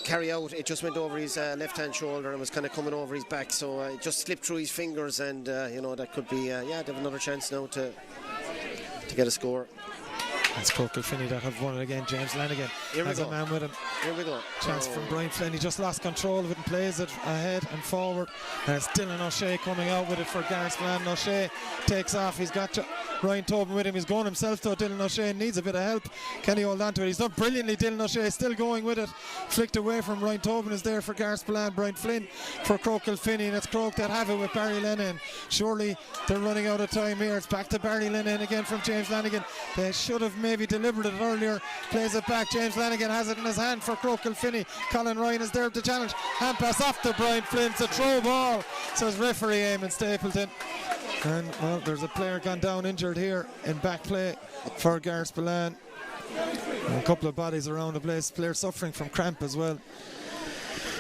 S5: carry out. It just went over his left-hand shoulder and was kind of coming over his back, so it just slipped through his fingers, and that could be they have another chance now to get a score.
S1: It's Croagh Kilfinny that have won it again. James Lanigan has a man with him.
S5: Here we go.
S1: Chance from Brian Flynn. He just lost control of it and plays it ahead and forward. And it's Dylan O'Shea coming out with it for Garryspillane. O'Shea takes off. He's got Ryan Tobin with him. He's going himself though. Dylan O'Shea needs a bit of help. Can he hold on to it? He's done brilliantly. Dylan O'Shea still going with it. Flicked away from Ryan Tobin is there for Garryspillane. Brian Flynn for Croagh Kilfinny, and it's Croagh that have it with Barry Lennon. Surely they're running out of time here. It's back to Barry Lennon again from James Lanigan. They should have maybe delivered it earlier. Plays it back. James Lanigan has it in his hand for Croagh Kilfinny. Colin Ryan is there to challenge. Hand pass off to Brian Flynn. It's a throw ball, says referee Eamon Stapleton. And well, there's a player gone down injured here in back play for Garryspillane. A couple of bodies around the place. Player suffering from cramp as well.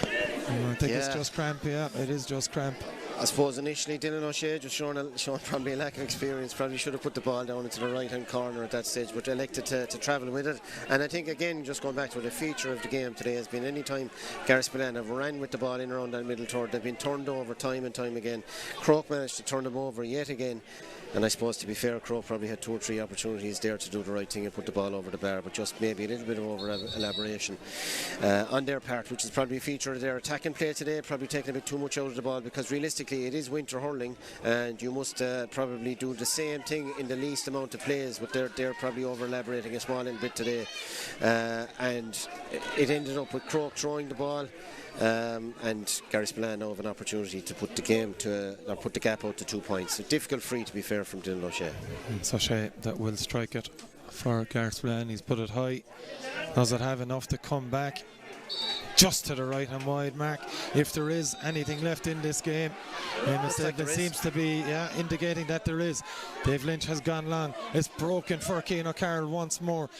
S1: I think it's just cramp. Yeah, it is just cramp.
S5: I suppose initially Dylan O'Shea just showing probably a lack of experience, probably should have put the ball down into the right hand corner at that stage, but elected to travel with it. And I think again, just going back to the feature of the game today has been any time Garryspillane have ran with the ball in around that middle third, they've been turned over time and time again. Croagh managed to turn them over yet again. And I suppose, to be fair, Croagh probably had 2 or 3 opportunities there to do the right thing and put the ball over the bar, but just maybe a little bit of over-elaboration on their part, which is probably a feature of their attacking play today, probably taking a bit too much out of the ball, because realistically it is winter hurling and you must probably do the same thing in the least amount of plays, but they're probably over-elaborating a small little bit today. And it ended up with Croagh throwing the ball. And Garryspillane now have an opportunity to put the gap out to 2 points. A difficult free, to be fair, from Dylan O'Shea.
S1: It's O'Shea that will strike it for Garryspillane. He's put it high. Does it have enough to come back? Just to the right hand wide mark. If there is anything left in this game, it seems to be indicating that there is. Dave Lynch has gone long. It's broken for Cian O'Carroll once more.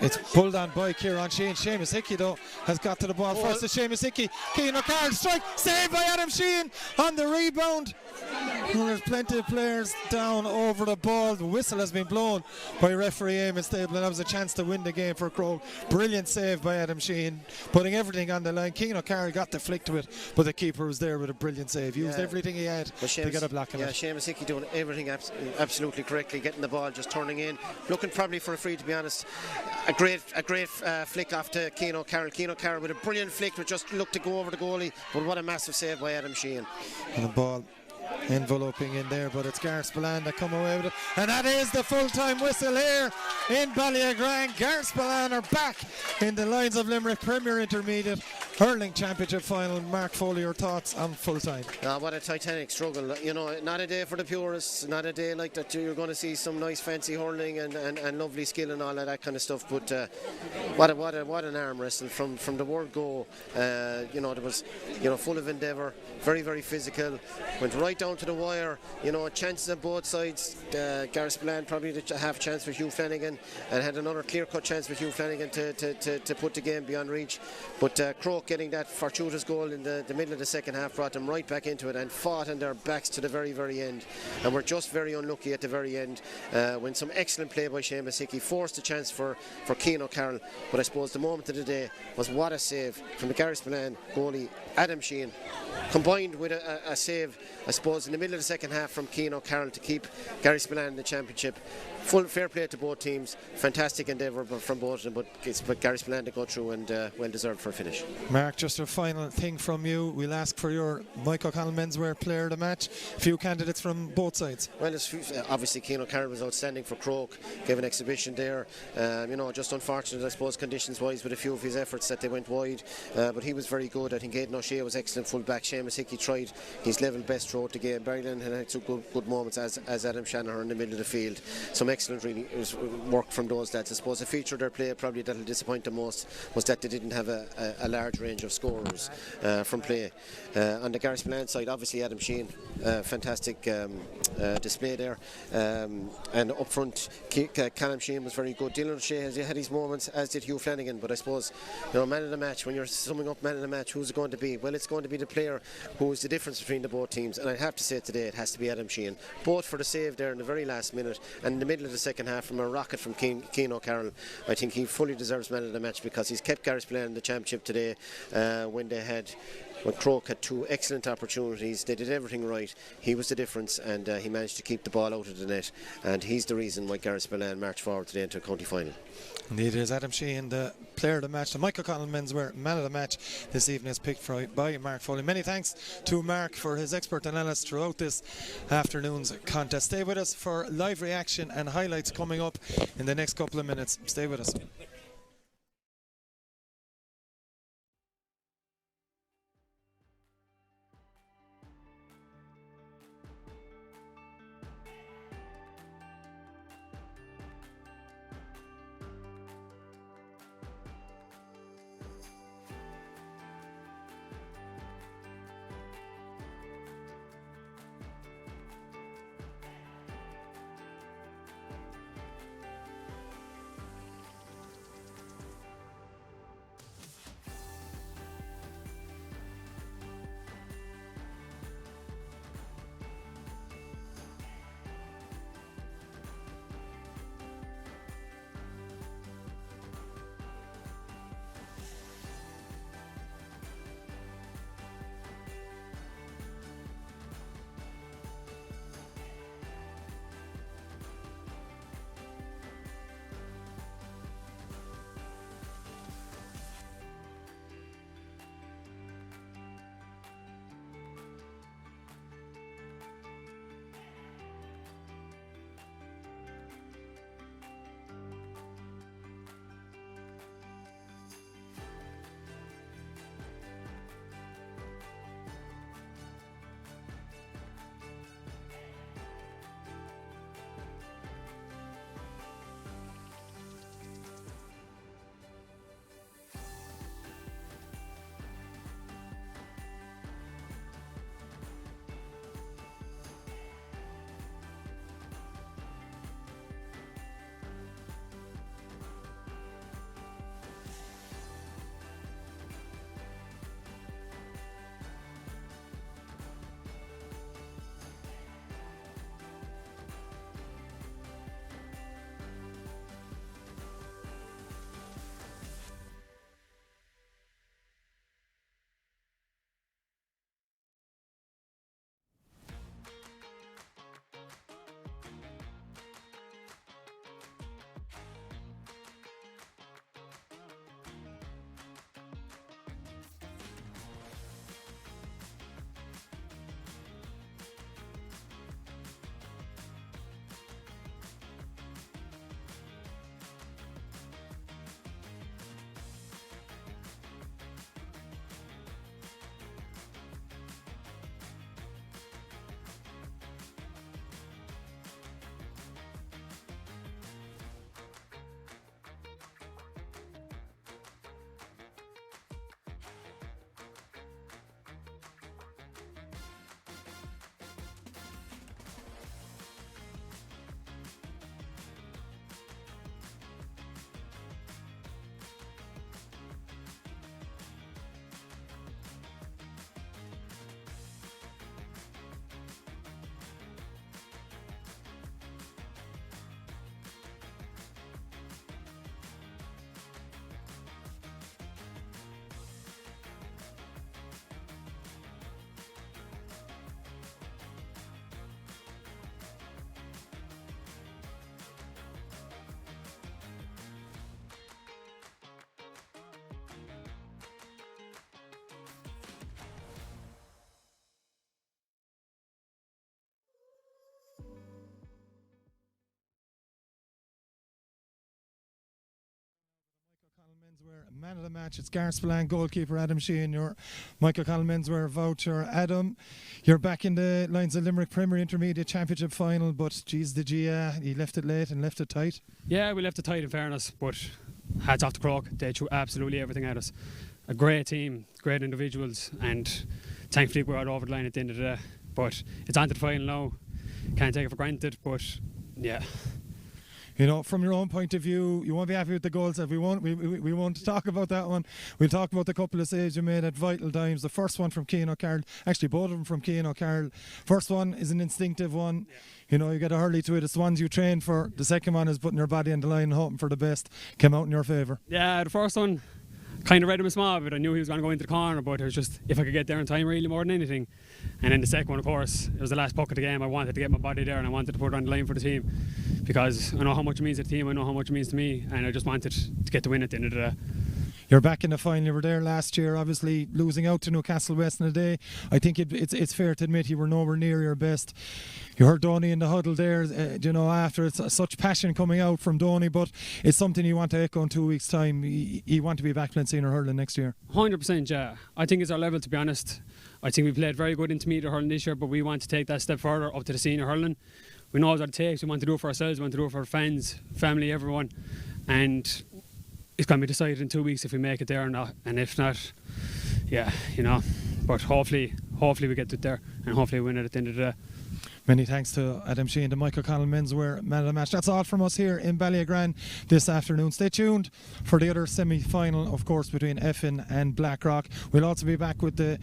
S1: It's pulled on by Kieran Sheehan. Seamus Hickey though has got to the ball first. To Seamus Hickey. Cian O'Carroll strike, saved by Adam Sheehan on the rebound. Well, there's plenty of players down over the ball. The whistle has been blown by referee Eamon Stapleton. That was a chance to win the game for Croagh. Brilliant save by Adam Sheehan, putting everything on the line. Cian O'Carroll got the flick to it, but the keeper was there with a brilliant save. Used everything he had to get a block on it.
S5: Seamus Hickey doing everything absolutely correctly, getting the ball, just turning in, looking probably for a free, to be honest. A great flick off to Cian O'Carroll. Cian O'Carroll with a brilliant flick, which just looked to go over the goalie, but what a massive save by Adam Sheehan.
S1: And the ball enveloping in there, but it's Garryspillane that come away with it, and that is the full-time whistle here in Ballyagrang. Garryspillane are back in the Lyons of Limerick Premier Intermediate Hurling Championship final. Mark Foley, your thoughts on full-time?
S5: What a titanic struggle. Not a day for the purists, not a day like that. You're going to see some nice fancy hurling and lovely skill and all of that kind of stuff, but what an arm wrestle from the word go. There was full of endeavour, very, very physical, went right down to the wire. Chances on both sides. Garryspillane probably to have a chance for Hugh Flanagan, and had another clear-cut chance for Hugh Flanagan to put the game beyond reach. But Croagh Croagh getting that fortuitous goal in the middle of the second half brought them right back into it and fought on their backs to the very, very end, and were just very unlucky at the very end when some excellent play by Seamus Hickey forced a chance for Cian O'Carroll. But I suppose the moment of the day was what a save from the Garryspillane goalie Adam Sheehan, combined with a save, I suppose, in the middle of the second half from Cian O'Carroll to keep Garryspillane in the championship. Full fair play to both teams, fantastic endeavour from both of them, but Garryspillane to go through and well deserved for a finish.
S1: Mark, just a final thing from you. We'll ask for your Mike O'Connell menswear player of the match. A few candidates from both sides.
S5: Well, obviously Cian O'Carroll was outstanding for Croagh, gave an exhibition there. Just unfortunate, I suppose, conditions-wise with a few of his efforts that they went wide, but he was very good. I think Aidan O'Shea was excellent full back. Seamus Hickey tried his level best throughout the game. Barryland had some good moments as Adam Shanahan in the middle of the field. Some excellent really work from those lads. I suppose a feature of their play probably that will disappoint them most was that they didn't have a large range of scorers from play. On the Garryspillane side, obviously Adam Sheehan, fantastic display there, and up front Callum Sheehan was very good. Dylan O'Shea had his moments, as did Hugh Flanagan, but I suppose, man of the match, when you're summing up man of the match, who's it going to be? Well, it's going to be the player who is the difference between the both teams, and I'd have to say today it has to be Adam Sheehan, both for the save there in the very last minute and in the middle of the second half from a rocket from Cian O'Carroll. I think he fully deserves man of the match because he's kept Garryspillane in the championship today when Croagh had two excellent opportunities. They did everything right. He was the difference, and he managed to keep the ball out of the net, and he's the reason why Garryspillane marched forward today into a county final.
S1: Indeed, it is Adam Sheehan, the player of the match. The Mike O'Connell menswear man of the match this evening is picked by Mark Foley. Many thanks to Mark for his expert analysis throughout this afternoon's contest. Stay with us for live reaction and highlights coming up in the next couple of minutes. Stay with us. Menswear man of the match. It's Garryspillane goalkeeper Adam Sheehan, your Michael Connell Menswear voucher. Adam, you're back in the Lyons of Limerick Premier Intermediate Championship final, but geez, did you left it late and left it tight?
S7: Yeah, we left it tight in fairness, but hats off to Croagh. They threw absolutely everything at us. A great team, great individuals, and thankfully we got over the line at the end of the day. But it's on to the final now. Can't take it for granted, but yeah.
S1: You know, from your own point of view, you won't be happy with the goals. We won't talk about that one. We'll talk about the couple of saves you made at vital times. The first one from Cian O'Carroll, actually both of them from Cian O'Carroll. First one is an instinctive one. Yeah. You know, you get a hurley to it. It's the ones you train for. The second one is putting your body on the line and hoping for the best. Came out in your favour.
S7: Yeah, the first one, kind of read him a small bit. I knew he was going to go into the corner, but it was just if I could get there in time really more than anything. And then the second one, of course, it was the last puck of the game. I wanted to get my body there and I wanted to put it on the line for the team because I know how much it means to the team, I know how much it means to me, and I just wanted to get the win at the end of the day.
S1: You're back in the final. You were there last year, obviously losing out to Newcastle West in a day. I think it's fair to admit you were nowhere near your best. You heard Donny in the huddle there, you know, after it's such passion coming out from Donny, but it's something you want to echo in 2 weeks' time. You want to be back playing senior hurling next year.
S7: 100%, yeah. I think it's our level, to be honest. I think we played very good intermediate hurling this year, but we want to take that step further up to the senior hurling. We know what it takes. We want to do it for ourselves. We want to do it for our fans, family, everyone. And it's going to be decided in 2 weeks if we make it there or not. And if not, yeah, you know. But hopefully we get it there and hopefully we win it at the end of the day.
S1: Many thanks to Adam Sheehan, the Michael Connell Menswear man of the match. That's all from us here in Ballyagran this afternoon. Stay tuned for the other semi-final, of course, between Effin and Blackrock. We'll also be back with the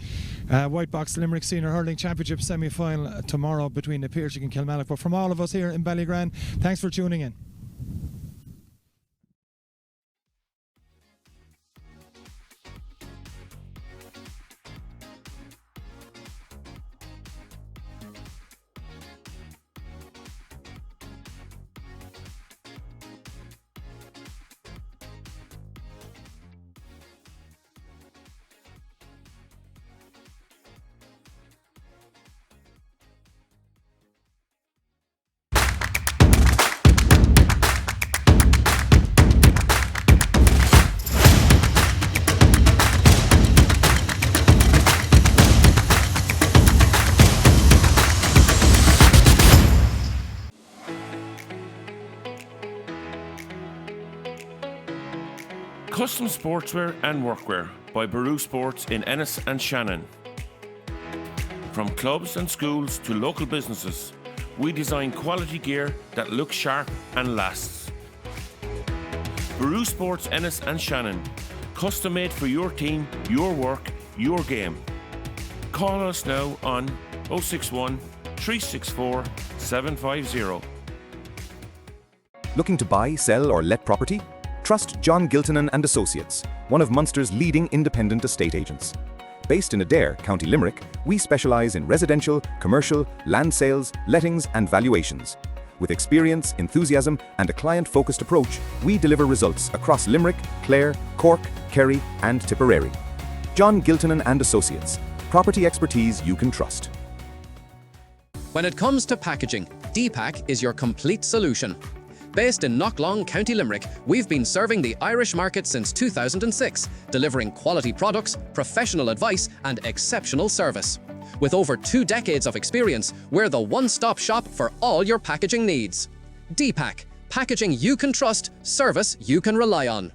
S1: White Box Limerick Senior Hurling Championship semi-final tomorrow between the PIHC and Kilmallock. But from all of us here in Ballyagran, thanks for tuning in.
S2: Custom sportswear and workwear by Baru Sports in Ennis and Shannon. From clubs and schools to local businesses, we design quality gear that looks sharp and lasts. Baru Sports Ennis and Shannon, custom made for your team, your work, your game. Call us now on 061 364 750.
S3: Looking to buy, sell or let property? Trust John Giltinan and Associates, one of Munster's leading independent estate agents. Based in Adair, County Limerick, we specialise in residential, commercial, land sales, lettings and valuations. With experience, enthusiasm and a client-focused approach, we deliver results across Limerick, Clare, Cork, Kerry and Tipperary. John Giltinan and Associates, property expertise you can trust.
S4: When it comes to packaging, D-Pack is your complete solution. Based in Knocklong, County Limerick, we've been serving the Irish market since 2006, delivering quality products, professional advice and exceptional service. With over 2 decades of experience, we're the one-stop shop for all your packaging needs. D-Pack, packaging you can trust, service you can rely on.